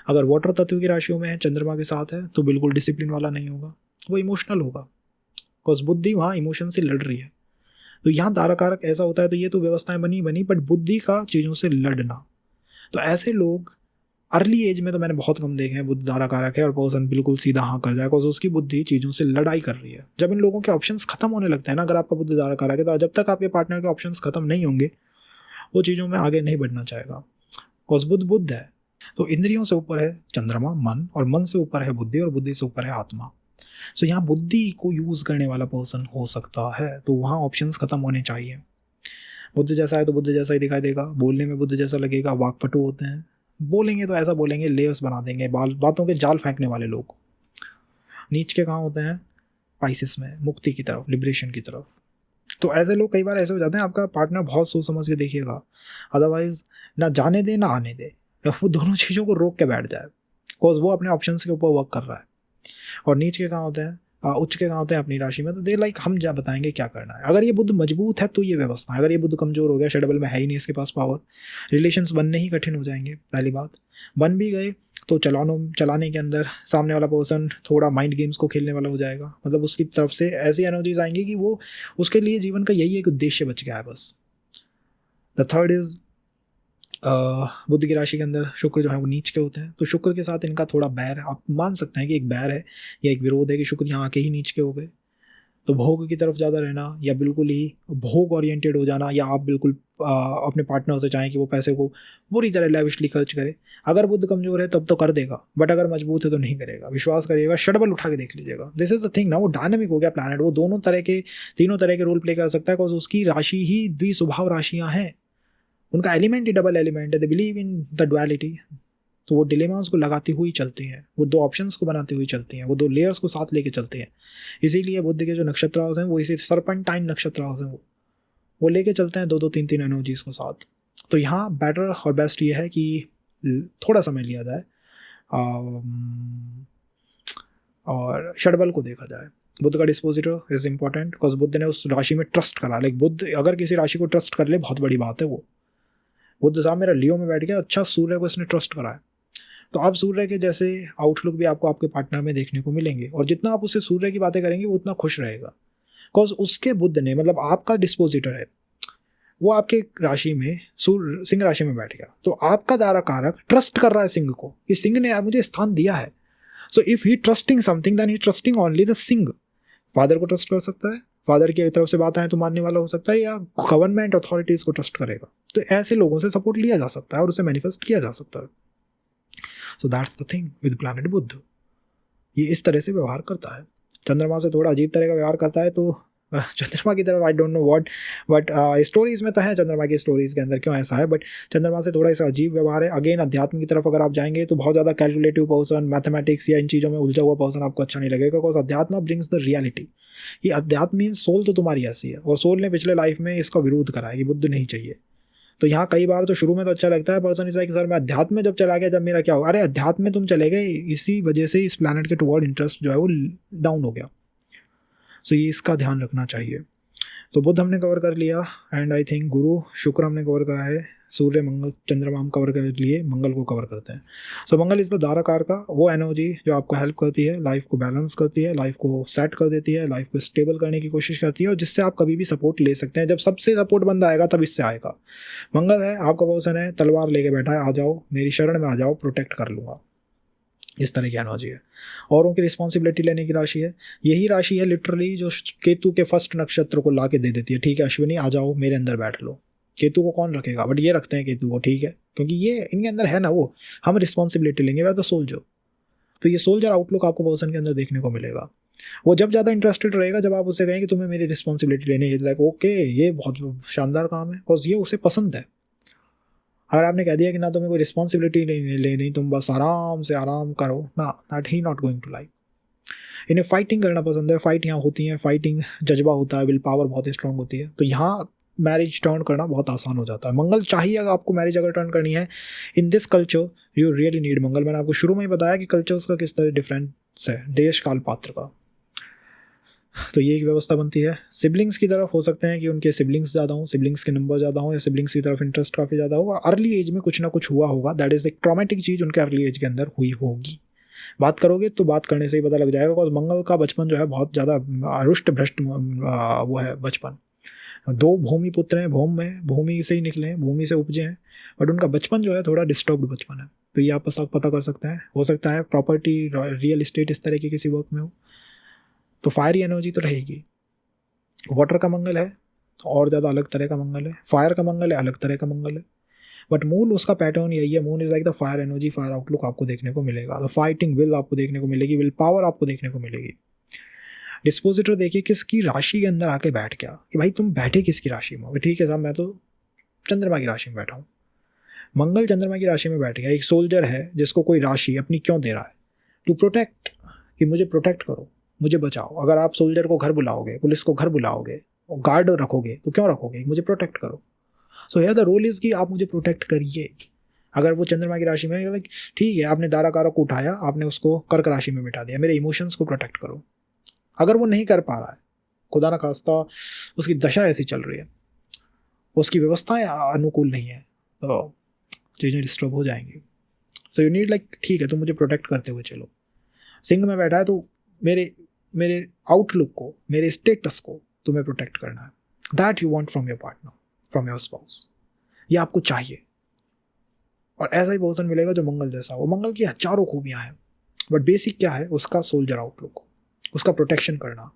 अगर वाटर तत्व की राशियों में है, चंद्रमा के साथ है, तो बिल्कुल डिसिप्लिन वाला नहीं होगा, वो इमोशनल होगा, बिकॉज बुद्धि वहाँ इमोशन से लड़ रही है। तो यहाँ दारा कारक ऐसा होता है, तो ये तो व्यवस्थाएं बनी बट बुद्धि का चीज़ों से लड़ना। तो ऐसे लोग अर्ली एज में तो मैंने बहुत कम देखे हैं बुद्ध दारा कारक है और पर्सन बिल्कुल सीधा हाँ कर जाए, बिकॉज उसकी बुद्धि चीज़ों से लड़ाई कर रही है। जब इन लोगों के ऑप्शंस खत्म होने लगते हैं ना, अगर आपका बुद्ध दारा कारक है तो जब तक आपके पार्टनर के ऑप्शंस खत्म नहीं होंगे वो चीज़ों में आगे नहीं बढ़ना चाहेगा, बिकॉज बुद्ध है। तो इंद्रियों से ऊपर है चंद्रमा मन, और मन से ऊपर है बुद्धि, और बुद्धि से ऊपर है आत्मा। सो यहाँ बुद्धि को यूज़ करने वाला पर्सन हो सकता है, तो वहाँ ऑप्शंस खत्म होने चाहिए। बुद्ध जैसा है तो बुद्ध जैसा ही दिखाई देगा, बोलने में बुद्ध जैसा लगेगा, वाकपटु होते हैं, बोलेंगे तो ऐसा बोलेंगे, लेयर्स बना देंगे, बातों के जाल फेंकने वाले लोग। नीच के कहाँ होते हैं, पाइसिस में, मुक्ति की तरफ, लिबरेशन की तरफ। तो ऐसे लोग कई बार ऐसे हो जाते हैं, आपका पार्टनर बहुत सोच समझ के देखिएगा, अदरवाइज ना जाने दे ना आने दे, वो दोनों चीज़ों को रोक के बैठ जाए, बिकॉज वो अपने ऑप्शंस के ऊपर वर्क कर रहा है। और नीच के कहाँ होते हैं, उच्च के कहाँ होते हैं अपनी राशि में, तो दे लाइक हम जा बताएंगे क्या करना है। अगर ये बुद्ध मजबूत है तो ये व्यवस्था है, अगर ये बुद्ध कमजोर हो गया, शेडबल में है ही नहीं इसके पास पावर, रिलेशंस बनने ही कठिन हो जाएंगे। पहली बात, बन भी गए तो चलाने के अंदर सामने वाला पर्सन थोड़ा माइंड गेम्स को खेलने वाला हो जाएगा, मतलब उसकी तरफ से ऐसी एनर्जीज आएंगी कि वो उसके लिए जीवन का यही एक उद्देश्य बच गया है बस। द थर्ड इज बुद्ध की राशि के अंदर शुक्र जो है वो नीच के होते हैं, तो शुक्र के साथ इनका थोड़ा बैर, आप मान सकते हैं कि एक बैर है या एक विरोध है कि शुक्र यहाँ आके ही नीच के हो गए। तो भोग की तरफ ज़्यादा रहना या बिल्कुल ही भोग ओरिएंटेड हो जाना, या आप बिल्कुल अपने पार्टनर से चाहें कि वो पैसे को बुरी तरह लेविशली खर्च करे। अगर बुद्ध कमजोर है तब तो कर देगा, बट अगर मजबूत है तो नहीं करेगा, विश्वास करिएगा, शडबल उठा के देख लीजिएगा। दिस इज द थिंग ना, वो डायनामिक हो गया प्लैनेट, वो तीनों तरह के रोल प्ले कर सकता है, बिकॉज उसकी राशि ही द्विस्वभाव राशियाँ हैं, उनका एलिमेंट ही डबल एलिमेंट है, they believe in the duality. तो वो डिलेमास को लगाती हुई चलती हैं, वो दो ऑप्शंस को बनाती हुई चलती हैं, वो दो लेयर्स को साथ लेके चलते हैं। इसीलिए बुद्ध के जो नक्षत्रास हैं वो इसी सर्पेंटाइन नक्षत्रास हैं वो, वो लेके चलते हैं 2-2 3-3 एनर्जीज को साथ। तो यहाँ बेटर और बेस्ट ये है कि थोड़ा समय लिया जाए और षडबल को देखा जाए। बुद्ध का dispositor is important because Buddha ने उस राशि में ट्रस्ट करा। लाइक बुद्ध अगर किसी राशि को ट्रस्ट कर ले बहुत बड़ी बात है वो। बुद्ध साहब मेरा लियो में बैठ गया, अच्छा सूर्य को इसने ट्रस्ट करा है। तो आप सूर्य के जैसे आउटलुक भी आपको आपके पार्टनर में देखने को मिलेंगे, और जितना आप उससे सूर्य की बातें करेंगे वो उतना खुश रहेगा बिकॉज उसके बुद्ध ने, मतलब आपका डिस्पोजिटर है वो आपके राशि में सिंह राशि में बैठ गया, तो आपका दारा कारक ट्रस्ट कर रहा है सिंह को कि सिंह ने यार मुझे स्थान दिया है। So if he trusting something then he trusting only the सिंह। फादर को ट्रस्ट कर सकता है, फादर की तरफ से बात आए तो मानने वाला हो सकता है, या गवर्नमेंट अथॉरिटीज को ट्रस्ट करेगा। तो ऐसे लोगों से सपोर्ट लिया जा सकता है और उसे मैनिफेस्ट किया जा सकता है। So that's the thing with planet Buddha. ये इस तरह से व्यवहार करता है, चंद्रमा से थोड़ा अजीब तरह का व्यवहार करता है। तो चंद्रमा की तरफ I don't know what, but stories में तो है चंद्रमा की स्टोरीज के अंदर क्यों ऐसा है, बट चंद्रमा से थोड़ा सा अजीब व्यवहार है। अगेन अध्यात्म की तरफ अगर आप जाएंगे तो बहुत ज़्यादा कैलकुलेटिव पर्सन, मैथमेटिक्स या इन चीज़ों में उलझा हुआ पर्सन आपको अच्छा नहीं लगेगा, बिकॉज अध्यात्म ब्रिंग्स द रियलिटी। ये अध्यात्म मीन्स सोल तो तुम्हारी ऐसी है, और सोल ने पिछले लाइफ में इसका विरोध करा है कि बुद्ध नहीं चाहिए। तो यहाँ कई बार तो शुरू में तो अच्छा लगता है पर्सन इस सर मैं अध्यात्म में जब चला गया जब मेरा क्या होगा। अरे अध्यात्म में तुम चले गए, इसी वजह से इस प्लैनेट के टुवर्ड इंटरेस्ट जो है वो डाउन हो गया। सो ये इसका ध्यान रखना चाहिए। तो बुध हमने कवर कर लिया, एंड आई थिंक गुरु शुक्र हमने कवर करा है, सूर्य मंगल चंद्रमा हम कवर कर लिए, मंगल को कवर करते हैं। सो मंगल इज़ द धाराकार का वो एनर्जी जो आपको हेल्प करती है, लाइफ को बैलेंस करती है, लाइफ को सेट कर देती है, लाइफ को स्टेबल करने की कोशिश करती है, और जिससे आप कभी भी सपोर्ट ले सकते हैं। जब सबसे सपोर्ट बंदा आएगा तब इससे आएगा। मंगल है आपका पर्सन है, तलवार लेके बैठा है, आ जाओ मेरी शरण में आ जाओ, प्रोटेक्ट कर लूँगा, इस तरह की एनर्जी है। औरों की रिस्पॉन्सिबिलिटी लेने की राशि है। यही राशि है लिटरली जो केतु के फर्स्ट नक्षत्र को ला के दे देती है, ठीक है अश्विनी आ जाओ मेरे अंदर बैठ लो। केतु को कौन रखेगा, बट ये रखते हैं केतु को, ठीक है, क्योंकि ये इनके अंदर है ना, वो हम रिस्पॉन्सिबिलिटी लेंगे। वेर द सोल्जर, तो ये सोल्जर आउटलुक आपको पर्सन के अंदर देखने को मिलेगा। वो जब ज़्यादा इंटरेस्टेड रहेगा जब आप उससे कहें कि तुम्हें मेरी रिस्पॉन्सिबिलिटी लेनी है, लाइक ओके ये बहुत शानदार काम है, बिकॉज ये उसे पसंद है। अगर आपने कह दिया कि ना तुम्हें कोई रिस्पॉन्सिबिलिटी नहीं लेनी, तुम बस आराम से आराम करो ना, that he not going to like. इन्हें फाइटिंग करना पसंद है, फाइट यहाँ होती है, फाइटिंग जज्बा होता है, विल पावर बहुत स्ट्रांग होती है, तो यहाँ मैरिज टर्न करना बहुत आसान हो जाता है। मंगल चाहिए अगर आपको मैरिज अगर टर्न करनी है in this culture, you really need Mangal. मैंने आपको शुरू में ही बताया कि कल्चर्स का किस तरह डिफरेंस है, देश काल पात्र का। तो ये एक व्यवस्था बनती है। सिबलिंग्स की तरफ हो सकते हैं कि उनके सिबलिंग्स ज़्यादा हों, सिबलिंग्स के नंबर ज़्यादा हों, या सिबलिंग्स की तरफ इंटरेस्ट काफ़ी ज़्यादा हो, और अर्ली एज में कुछ ना कुछ हुआ होगा, दैट इज़ एक ट्रॉमेटिक चीज़ उनके अर्ली एज के अंदर हुई होगी। बात करोगे तो बात करने से ही पता लग जाएगा, बिकॉज मंगल का बचपन जो है बहुत ज़्यादा रुष्ट भ्रष्ट वो है बचपन। 2 भूमि पुत्र हैं, भूमि से ही निकले हैं, भूमि से उपजे हैं, बट उनका बचपन जो है थोड़ा डिस्टर्ब्ड बचपन है। तो ये आप पता कर सकते हैं। हो सकता है प्रॉपर्टी रियल इस्टेट इस तरह के किसी वर्क में हो, तो फायरी एनर्जी तो रहेगी। वाटर का मंगल है और ज़्यादा अलग तरह का मंगल है, फायर का मंगल है अलग तरह का मंगल है, बट मूल उसका पैटर्न यही है। Moon is like the fire energy, fire outlook आपको देखने को मिलेगा, द फाइटिंग विल आपको देखने को मिलेगी, विल पावर आपको देखने को मिलेगी। डिस्पोजिटर देखिए किसकी राशि के अंदर आके बैठ गया, कि भाई तुम बैठे किसकी राशि में, ठीक है साहब मैं तो चंद्रमा की राशि में बैठा हूँ। मंगल चंद्रमा की राशि में बैठ गया। एक सोल्जर है जिसको कोई राशि अपनी क्यों दे रहा है, टू प्रोटेक्ट, कि मुझे प्रोटेक्ट करो, मुझे बचाओ। अगर आप सोल्जर को घर बुलाओगे, पुलिस को घर बुलाओगे और गार्ड रखोगे तो क्यों रखोगे, मुझे प्रोटेक्ट करो। So here the role is कि आप मुझे प्रोटेक्ट करिए। अगर वो चंद्रमा की राशि में है, लाइक ठीक है आपने दारा कारक को उठाया, आपने उसको कर्क राशि में बिठा दिया, मेरे इमोशंस को प्रोटेक्ट करो। अगर वो नहीं कर पा रहा है, खुदा ना खास्ता उसकी दशा ऐसी चल रही है, उसकी व्यवस्थाएं अनुकूल नहीं है, तो चीज़ें डिस्टर्ब हो जाएंगी। सो यू नीड लाइक ठीक है तुम मुझे प्रोटेक्ट करते हुए चलो। सिंह में बैठा है तो मेरे आउटलुक को, मेरे स्टेटस को तुम्हें प्रोटेक्ट करना है। That you want from your partner, from your spouse, ये आपको चाहिए। और ऐसा ही पर्सन मिलेगा जो मंगल जैसा हो। मंगल की हजारों खूबियाँ हैं, बट बेसिक क्या है उसका, सोल्जर आउटलुक, उसका प्रोटेक्शन करना,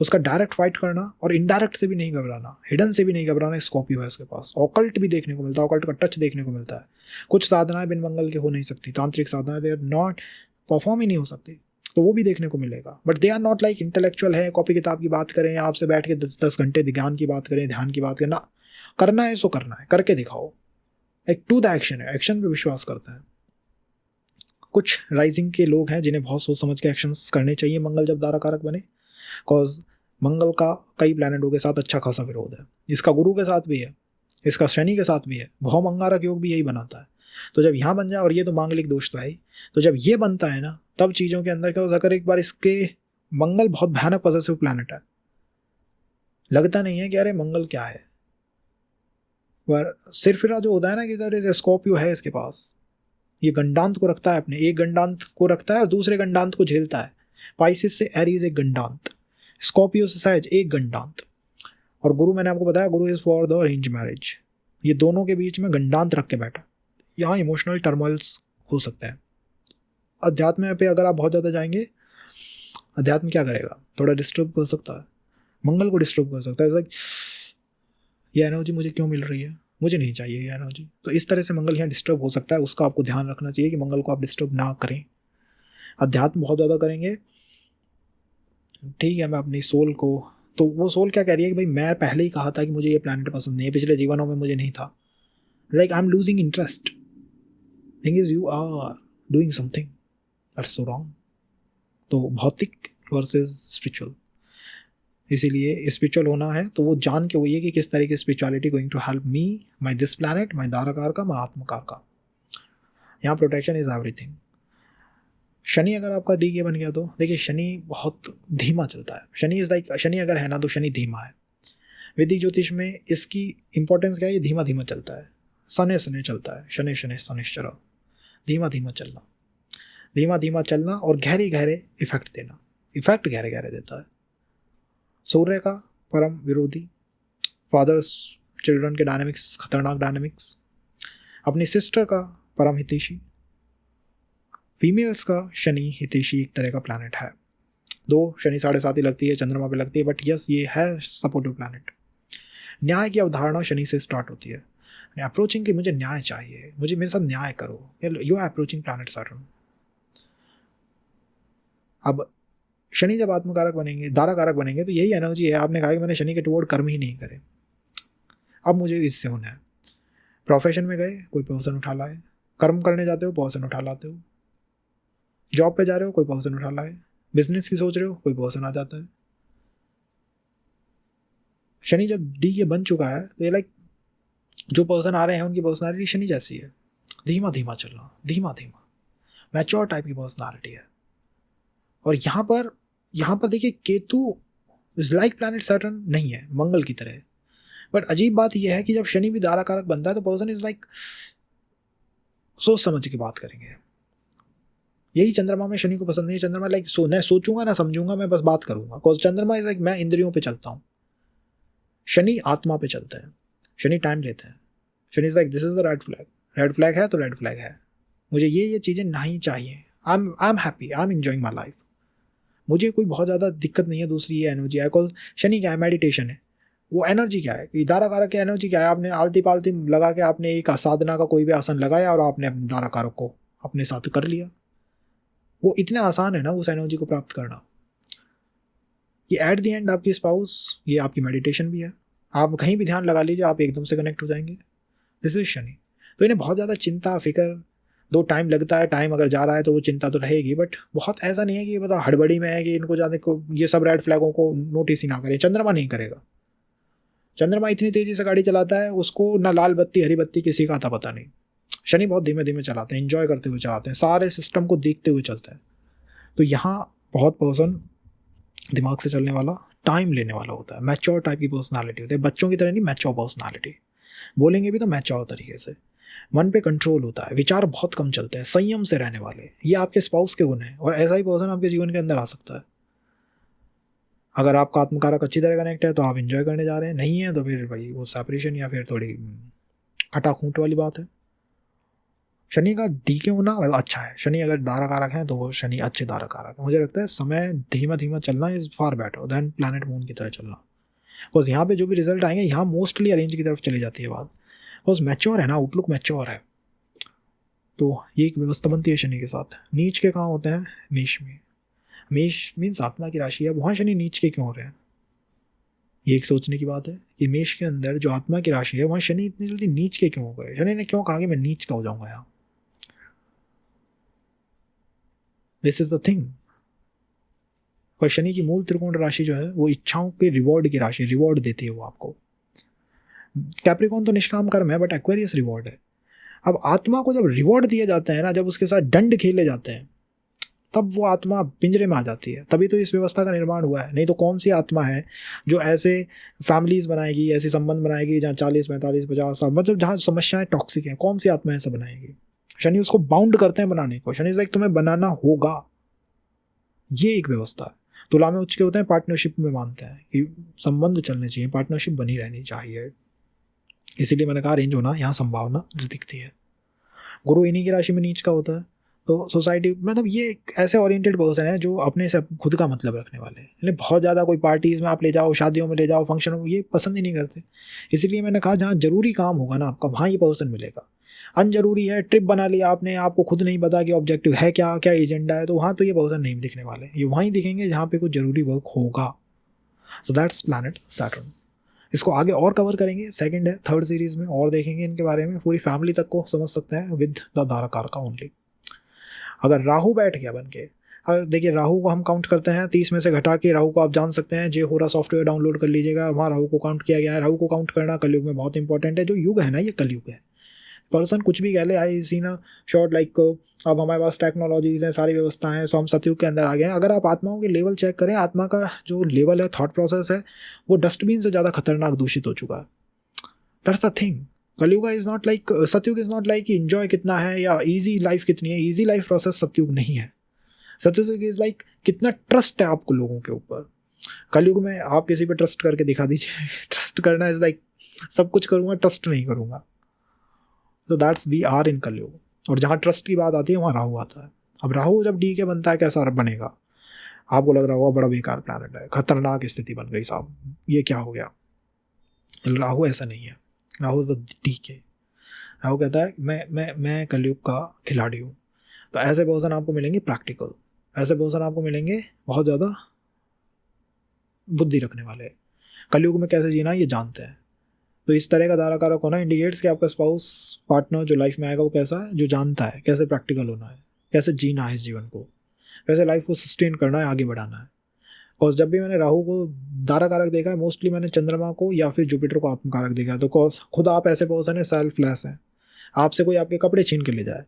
उसका डायरेक्ट फाइट करना, और इनडायरेक्ट से भी नहीं घबराना, हिडन से भी नहीं घबराना। स्कॉर्पियो है उसके पास, ऑकल्ट भी देखने को मिलता है, ऑकल्ट का टच देखने को मिलता है। कुछ साधनाएं बिन मंगल के हो नहीं सकती, तांत्रिक साधनाएं दे आर नॉट परफॉर्म ही नहीं हो सकती, तो वो भी देखने को मिलेगा। But they are not like intellectual है, कॉपी किताब की बात करें, आपसे बैठ के 10 घंटे ज्ञान की बात करें, ध्यान की बात करें ना। करना है सो करना है, करके दिखाओ, एक टू द एक्शन है, एक्शन पे विश्वास करते हैं। कुछ राइजिंग के लोग हैं जिन्हें बहुत सोच समझ के एक्शंस करने चाहिए मंगल जब दारा कारक बने, बिकॉज मंगल का कई प्लैनेटों के साथ अच्छा खासा विरोध है, इसका गुरु के साथ भी है, इसका शनि के साथ भी है, भौम अंगारक योग भी यही बनाता है। तो जब यहाँ बन जाए, और ये तो मांगलिक दोष तो है ही, तो जब ये बनता है ना, तब चीज़ों के अंदर क्या हो सकता है, एक बार इसके मंगल बहुत भयानक पॉजिटिव प्लैनेट है, लगता नहीं है कि अरे मंगल क्या है, पर सिरफिरा जो होता है ना कि जैसे स्कॉर्पियो है इसके पास, ये गंडांत को रखता है, अपने एक गंडांत को रखता है और दूसरे गंडांत को झेलता है। पाइसिस से एरीज एक गंडांत, स्कॉर्पियो से सहज एक गंडांत, और गुरु मैंने आपको बताया गुरु is for the arrange marriage, ये दोनों के बीच में गंडांत रख के बैठा, यहाँ इमोशनल टर्मोइल्स हो सकते हैं। अध्यात्म पे अगर आप बहुत ज़्यादा जाएंगे, अध्यात्म क्या करेगा, थोड़ा डिस्टर्ब कर सकता है, मंगल को डिस्टर्ब कर सकता है, लाइक ये एनर्जी मुझे क्यों मिल रही है, मुझे नहीं चाहिए ये एनर्जी। तो इस तरह से मंगल यहाँ डिस्टर्ब हो सकता है, उसका आपको ध्यान रखना चाहिए कि मंगल को आप डिस्टर्ब ना करें। अध्यात्म बहुत ज़्यादा करेंगे, ठीक है, मैं अपनी सोल को, तो वो सोल क्या कह रही है कि भाई मैं पहले ही कहा था कि मुझे ये प्लैनेट पसंद नहीं है, पिछले जीवनों में मुझे नहीं था, like I am losing interest, thing is you are doing something that's so wrong. तो भौतिक वर्सेस स्पिरिचुअल, इसीलिए स्पिरिचुअल होना है तो वो जान के वही है कि किस तरह की spirituality going to help me, my this planet, my दाराकार का, माई आत्मकार का। यहाँ प्रोटेक्शन इज एवरीथिंग। शनि अगर आपका डी के बन गया तो देखिए शनि बहुत धीमा चलता है, शनि इज लाइक, शनि अगर है ना तो शनि धीमा है। वैदिक ज्योतिष में इसकी इंपॉर्टेंस क्या है, ये धीमा धीमा चलता है, सने सने चलता है, शनि शनि शनिश्चर, धीमा धीमा चलना, धीमा धीमा चलना और गहरे गहरे इफेक्ट देना, इफेक्ट गहरे गहरे देता है। सूर्य का परम विरोधी, फादर्स चिल्ड्रन के डायनेमिक्स, खतरनाक डायनेमिक्स, अपनी सिस्टर का परम हितैषी, फीमेल्स का शनि हितैषी एक तरह का प्लैनेट है। दो शनि 7.5 ही लगती है, चंद्रमा पे लगती है, बट यस ये है सपोर्टिव प्लैनेट। न्याय की अवधारणा शनि से स्टार्ट होती है, अप्रोचिंग कि मुझे न्याय चाहिए, मुझे मेरे साथ न्याय करो, you are approaching planet Saturn. अब शनि जब आत्मकारक बनेंगे, दाराकारक बनेंगे, तो यही एनर्जी है, आपने कहा कि मैंने शनि के टुवर्ड कर्म ही नहीं करे, अब मुझे इससे होना है। प्रोफेशन में गए, कोई पर्सन उठा लाए, कर्म करने जाते हो, पर्सन उठा लाते हो, जॉब पे जा रहे हो, कोई पर्सन उठा लाए, बिजनेस की सोच रहे हो, कोई पर्सन आ जाता है। शनि जब डी के बन चुका है तो ये लाइक जो पर्सन आ रहे हैं उनकी पर्सनालिटी शनि जैसी है, धीमा धीमा चलना, धीमा धीमा, मैच्योर टाइप की पर्सनालिटी है। और यहाँ पर देखिए Ketu is like planet Saturn नहीं है, मंगल की तरह। बट अजीब बात यह है कि जब शनि भी दाराकारक बनता है तो पर्सन इज लाइक सोच समझ के बात करेंगे। यही चंद्रमा में शनि को पसंद नहीं है, चंद्रमा लाइक मैं सोचूंगा ना समझूंगा, मैं बस बात करूंगा, बिकॉज चंद्रमा इज लाइक मैं इंद्रियों पे चलता हूँ, शनि आत्मा पे चलता है, शनि टाइम लेते हैं, Shani is like this is the red flag, red flag है तो रेड फ्लैग है, मुझे ये चीज़ें नहीं चाहिए, I am happy, I am enjoying my life, मुझे कोई बहुत ज़्यादा दिक्कत नहीं है दूसरी ये एनर्जी है। बिकॉज शनि क्या है, मेडिटेशन है, वो एनर्जी क्या है कि दाराकारक की एनर्जी क्या है, आपने आलती पालती लगा के आपने एक साधना का कोई भी आसन लगाया और आपने अपने दाराकारक को अपने साथ कर लिया, वो इतना आसान है ना उस एनर्जी को प्राप्त करना। ये एट द एंड आपकी स्पाउस, ये आपकी मेडिटेशन भी है, आप कहीं भी ध्यान लगा लीजिए, आप एकदम से कनेक्ट हो जाएंगे, दिस इज शनि। तो इन्हें बहुत ज़्यादा चिंता फिक्र, दो टाइम लगता है, टाइम अगर जा रहा है तो वो चिंता तो रहेगी, बट बहुत ऐसा नहीं है कि मतलब हड़बड़ी में है कि इनको जाने को ये सब रेड फ्लैगों को नोटिस ही ना करें। चंद्रमा नहीं करेगा, चंद्रमा इतनी तेज़ी से गाड़ी चलाता है, उसको ना लाल बत्ती हरी बत्ती किसी का आता पता नहीं। शनि बहुत धीमे धीमे चलाते हैं, एंजॉय करते हुए चलाते हैं, सारे सिस्टम को देखते हुए चलता है। तो यहाँ बहुत पर्सन दिमाग से चलने वाला, टाइम लेने वाला होता है, मैच्योर टाइप की पर्सनालिटी होती है, बच्चों की तरह नहीं, मैच्योर पर्सनालिटी, बोलेंगे भी तो मैच्योर तरीके से, मन पे कंट्रोल होता है, विचार बहुत कम चलते हैं, संयम से रहने वाले, ये आपके स्पाउस के गुण हैं। और ऐसा ही पर्सन आपके जीवन के अंदर आ सकता है। अगर आपका आत्मकारक अच्छी तरह कनेक्ट है तो आप एंजॉय करने जा रहे हैं, नहीं है तो फिर भाई वो सेपरेशन या फिर थोड़ी खटाखूट वाली बात है। शनि का डी के होना अच्छा है, शनि अगर दाराकारक है तो वो शनि अच्छे दाराकारक है। मुझे लगता है समय धीमा धीमा चलना is far better than planet moon की तरह चलना, बिकॉज यहाँ पे जो भी रिजल्ट आएंगे यहाँ मोस्टली अरेंज की तरफ चली जाती है बात, बिकॉज मैच्योर है ना, आउटलुक मैच्योर है। तो ये एक व्यवस्था बनती है शनि के साथ। नीच के कहाँ होते हैं, मेष में, मेष मीन्स आत्मा की राशि है, वहाँ शनि नीच के क्यों हो रहे हैं, ये एक सोचने की बात है कि मेष के अंदर जो आत्मा की राशि है वहाँ शनि इतनी जल्दी नीच के क्यों हो गए, शनि ने क्यों कहा कि मैं नीच का हो जाऊंगा यहाँ, दिस इज द थिंग। पर शनि की मूल त्रिकोण राशि जो है वो इच्छाओं के रिवॉर्ड की राशि, रिवॉर्ड देती है वो आपको। कैप्रिकॉर्न तो निष्काम कर्म है, बट एक्वेरियस रिवॉर्ड है। अब आत्मा को जब रिवॉर्ड दिए जाते हैं ना, जब उसके साथ दंड खेले जाते हैं, तब वो आत्मा पिंजरे में आ जाती है। तभी तो इस व्यवस्था का निर्माण हुआ है। नहीं तो कौन सी आत्मा है जो ऐसे फैमिलीज बनाएगी, ऐसे संबंध बनाएगी जहाँ 40 45 50 साल, मतलब जहाँ समस्याएं टॉक्सिक हैं, कौन सी आत्मा ऐसा बनाएगी? शनि उसको बाउंड करते हैं बनाने को। शनि लाइक तुम्हें बनाना होगा, ये एक व्यवस्था है। तुला में उच्च के होते हैं, पार्टनरशिप में मानते हैं कि संबंध चलने चाहिए, पार्टनरशिप बनी रहनी चाहिए। इसीलिए मैंने कहा अरेंज होना यहाँ संभावना दिखती है। गुरु इन्हीं की राशि में नीच का होता है, तो सोसाइटी मतलब ये एक ऐसे ओरिएंटेड पर्सन है जो अपने से खुद का मतलब रखने वाले हैं। यानी बहुत ज़्यादा कोई पार्टीज़ में आप ले जाओ, शादियों में ले जाओ, फंक्शन में, ये पसंद ही नहीं करते। इसीलिए मैंने कहा जहाँ जरूरी काम होगा ना आपका, वहाँ ये पर्सन मिलेगा। अनजरूरी है, ट्रिप बना लिया आपने, आपको खुद नहीं पता कि ऑब्जेक्टिव है क्या, क्या एजेंडा है, तो वहाँ तो ये पर्सन नहीं दिखने वाले। ये वहीं दिखेंगे जहाँ पे कुछ जरूरी वर्क होगा। So that's planet Saturn. इसको आगे और कवर करेंगे, सेकंड है, थर्ड सीरीज में और देखेंगे इनके बारे में, पूरी फैमिली तक को समझ सकते हैं विद द धारकार का ओनली। अगर राहु बैठ गया बन के, अगर देखिए राहु को हम काउंट करते हैं 30 में से घटा के, राहु को आप जान सकते हैं, जे होरा सॉफ्टवेयर डाउनलोड कर लीजिएगा, वहाँ राहु को काउंट किया गया है। राहु को काउंट करना कलयुग में बहुत इंपॉर्टेंट है। जो युग है ना, ये कलयुग है। पर्सन कुछ भी कह ले, आई सी ना शॉर्ट लाइक अब हमारे पास टेक्नोलॉजीज हैं, सारी व्यवस्थाएं हैं, सो हम सतयुग के अंदर आ गए हैं। अगर आप आत्माओं के लेवल चेक करें, आत्मा का जो लेवल है, थॉट प्रोसेस है, वो डस्टबिन से ज़्यादा खतरनाक दूषित हो चुका है। That's the thing. कलयुग इज नॉट लाइक, सतयुग इज नॉट लाइक इंजॉय कितना है या इजी लाइफ कितनी है। इजी लाइफ प्रोसेस सतयुग नहीं है। सतयुग इज लाइक कितना ट्रस्ट है आपको लोगों के ऊपर। कलयुग में आप किसी पे ट्रस्ट करके दिखा दीजिए। ट्रस्ट करना इज लाइक सब कुछ करूँगा, ट्रस्ट नहीं करूँगा। तो दैट्स वी आर इन कलयुग। और जहाँ ट्रस्ट की बात आती है वहाँ राहु आता है। अब राहु जब डी के बनता है, कैसा बनेगा? आपको लग रहा होगा बड़ा बेकार प्लैनेट है, खतरनाक स्थिति बन गई साहब, ये क्या हो गया? राहु ऐसा नहीं है। राहु इज द डी के। राहु कहता है मैं कलयुग का खिलाड़ी हूँ। तो ऐसे पर्सन आपको मिलेंगे प्रैक्टिकल, ऐसे पर्सन आपको मिलेंगे बहुत ज़्यादा बुद्धि रखने वाले, कलयुग में कैसे जीना ये जानते हैं। तो इस तरह का धाराकारक होना इंडिकेट्स कि आपका स्पाउस पार्टनर जो लाइफ में आएगा वो कैसा है, जो जानता है कैसे प्रैक्टिकल होना है, कैसे जीना है इस जीवन को, कैसे लाइफ को सस्टेन करना है, आगे बढ़ाना है। और जब भी मैंने राहु को धाराकारक देखा है, मोस्टली मैंने चंद्रमा को या फिर जुपिटर को आत्मकारक देखा है। तो कॉज खुद आप ऐसे पर्सन है, सेल्फलेस हैं, आपसे कोई आपके कपड़े छीन के ले जाए,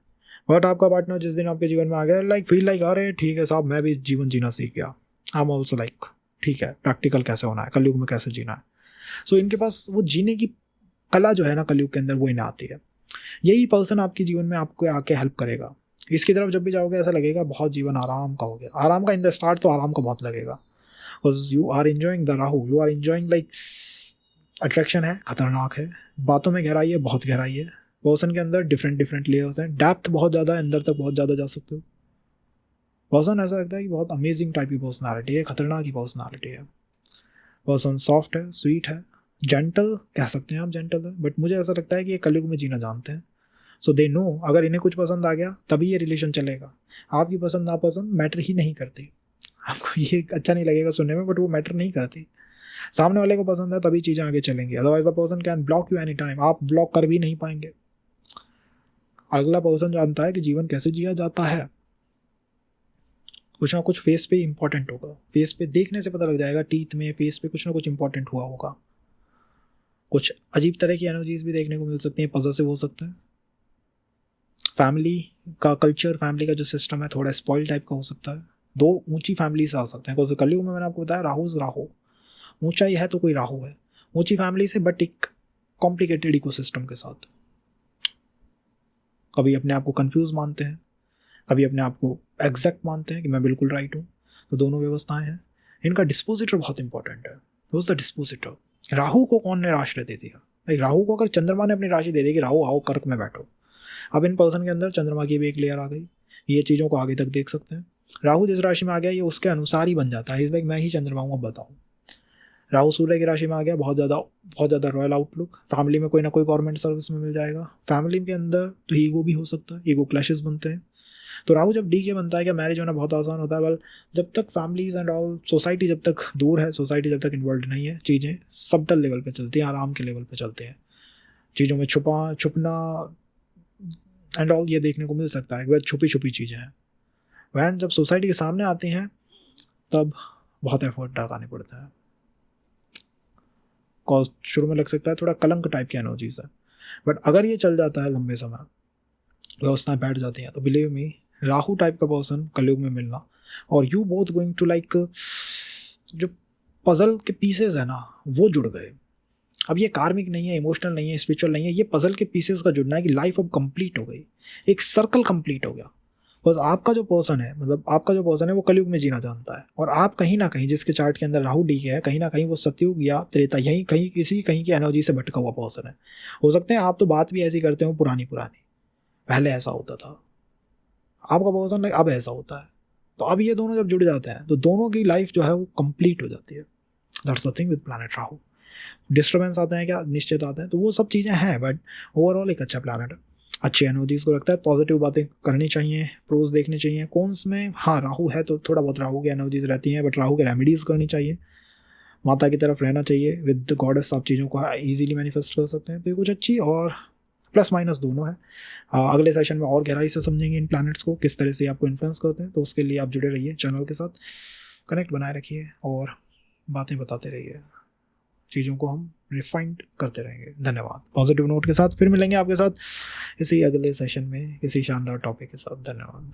बट आपका पार्टनर जिस दिन आपके जीवन में आ गया, लाइक फील लाइक अरे ठीक है साहब, मैं भी जीवन जीना सीख गया। आई एम ऑल्सो लाइक ठीक है, प्रैक्टिकल कैसे होना है, कलयुग में कैसे जीना है। सो इनके पास वो जीने की कला जो है ना कलयुग के अंदर, वो इन्हें आती है। यही पर्सन आपके जीवन में आपको आके हेल्प करेगा। इसकी तरफ जब भी जाओगे ऐसा लगेगा बहुत जीवन आराम का हो गया। आराम का इन द स्टार्ट तो आराम का बहुत लगेगा, because you are enjoying the Rahu, you are enjoying like attraction है, खतरनाक है, बातों में गहराई है, बहुत गहराई है। पर्सन के अंदर डिफरेंट लेयर्स हैं, डेप्थ बहुत ज़्यादा है, अंदर तक बहुत ज़्यादा जा सकते हो। पर्सन ऐसा लगता है कि बहुत अमेजिंग टाइप की पर्सनालिटी है, खतरनाक की पर्सनालिटी है। पर्सन सॉफ्ट है, स्वीट है, जेंटल कह सकते हैं आप, जेंटल है, बट मुझे ऐसा लगता है कि ये कलयुग में जीना जानते हैं। सो दे नो अगर इन्हें कुछ पसंद आ गया तभी ये रिलेशन चलेगा। आपकी पसंद नापसंद मैटर ही नहीं करती। आपको ये अच्छा नहीं लगेगा सुनने में, बट वो मैटर नहीं करती। सामने वाले को पसंद है तभी चीज़ें आगे चलेंगी, otherwise the person can block you any time. आप ब्लॉक कर भी नहीं पाएंगे। अगला पर्सन जानता है कि जीवन कैसे जिया जाता है। कुछ ना कुछ फेस पे इंपॉर्टेंट होगा, फेस पे देखने से पता लग जाएगा, टीथ में, फेस पे कुछ ना कुछ इंपॉर्टेंट हुआ होगा। कुछ अजीब तरह की एनर्जीज भी देखने को मिल सकती हैं, पॉजिटिव हो सकता है। फैमिली का कल्चर, फैमिली का जो सिस्टम है थोड़ा स्पॉइल टाइप का हो सकता है। दो ऊंची फैमिली से आ सकते हैं, बिकॉज कलयुग में मैंने आपको बताया राहु ऊंचाई है तो कोई राहु है, ऊंची फैमिली से, बट एक कॉम्प्लिकेटेड इकोसिस्टम के साथ। कभी अपने आप को कंफ्यूज मानते हैं, कभी अपने आप को एग्जैक्ट मानते हैं कि मैं बिल्कुल राइट हूँ। तो दोनों व्यवस्थाएं हैं। इनका डिस्पोजिटर बहुत इंपॉर्टेंट है। दोस्त द डिस्पोजिटर, राहु को कौन ने राशि दे दिया? भाई राहु को अगर चंद्रमा ने अपनी राशि दे दी कि राहु आओ कर्क में बैठो, अब इन पर्सन के अंदर चंद्रमा की भी एक लेयर आ गई। ये चीज़ों को आगे तक देख सकते हैं। राहु जिस राशि में आ गया ये उसके अनुसार ही बन जाता है। इस लाइक मैं ही चंद्रमा हूँ, अब बताऊँ। राहु सूर्य की राशि में आ गया, बहुत ज़्यादा रॉयल आउटलुक। फैमिली में कोई ना कोई गवर्नमेंट सर्विस में मिल जाएगा। फैमिली के अंदर तो ईगो भी हो सकता है, ईगो क्लैशेस बनते हैं। तो राहु जब डी के बनता है क्या मैरिज होना बहुत आसान होता है। बल जब तक फैमिलीज एंड ऑल सोसाइटी जब तक दूर है, सोसाइटी जब तक इन्वॉल्व नहीं है, चीज़ें सबटल लेवल पे चलती हैं, आराम के लेवल पे चलते हैं। चीज़ों में छुपना एंड ऑल ये देखने को मिल सकता है, वह छुपी चीज़ें हैं। वह जब सोसाइटी के सामने आती हैं तब बहुत एफर्ट लगाने पड़ते हैं। कॉस्ट शुरू में लग सकता है, थोड़ा कलंक टाइप की एनर्जीज है, बट अगर ये चल जाता है लंबे समय, व्यवस्थाएं बैठ जाती हैं, तो बिलीव मी, राहु टाइप का पर्सन कलयुग में मिलना और you both going to like, जो पजल के पीसेस है ना वो जुड़ गए। अब ये कार्मिक नहीं है, इमोशनल नहीं है, स्पिरिचुअल नहीं है, ये पजल के पीसेस का जुड़ना है कि लाइफ अब कंप्लीट हो गई, एक सर्कल कंप्लीट हो गया। बस आपका जो पर्सन है, मतलब आपका जो पर्सन है वो कलयुग में जीना जानता है, और आप कहीं ना कहीं जिसके चार्ट के अंदर राहु डी है, कहीं ना कहीं वो सतयुग या त्रेता, यहीं कहीं किसी कहीं की एनर्जी से भटका हुआ पर्सन है। हो सकते हैं आप तो बात भी ऐसी करते हो पुरानी पुरानी, पहले ऐसा होता था, आपका पर्सन अब ऐसा होता है, तो अब ये दोनों जब जुड़ जाते हैं तो दोनों की लाइफ जो है वो कंप्लीट हो जाती है। That's the thing with planet Rahu. Disturbance आते हैं क्या, निश्चित आते हैं, तो वो सब चीज़ें हैं, बट ओवरऑल एक अच्छा प्लैनेट है, अच्छी एनर्जीज को रखता है, पॉजिटिव बातें करनी चाहिए, प्रोज देखने चाहिए। कौन्स में हाँ राहु है तो थोड़ा बहुत राहु की एनर्जीज रहती हैं, बट राहु के रेमेडीज करनी चाहिए, माता की तरफ रहना चाहिए, विद द गॉडेस आप चीज़ों को ईजिली मैनिफेस्ट कर सकते हैं। तो ये कुछ अच्छी और प्लस माइनस दोनों है। अगले सेशन में और गहराई से समझेंगे इन प्लैनेट्स को, किस तरह से आपको इन्फ्लुएंस करते हैं। तो उसके लिए आप जुड़े रहिए चैनल के साथ, कनेक्ट बनाए रखिए और बातें बताते रहिए, चीज़ों को हम रिफाइंड करते रहेंगे। धन्यवाद। पॉजिटिव नोट के साथ फिर मिलेंगे आपके साथ इसी अगले सेशन में किसी शानदार टॉपिक के साथ। धन्यवाद।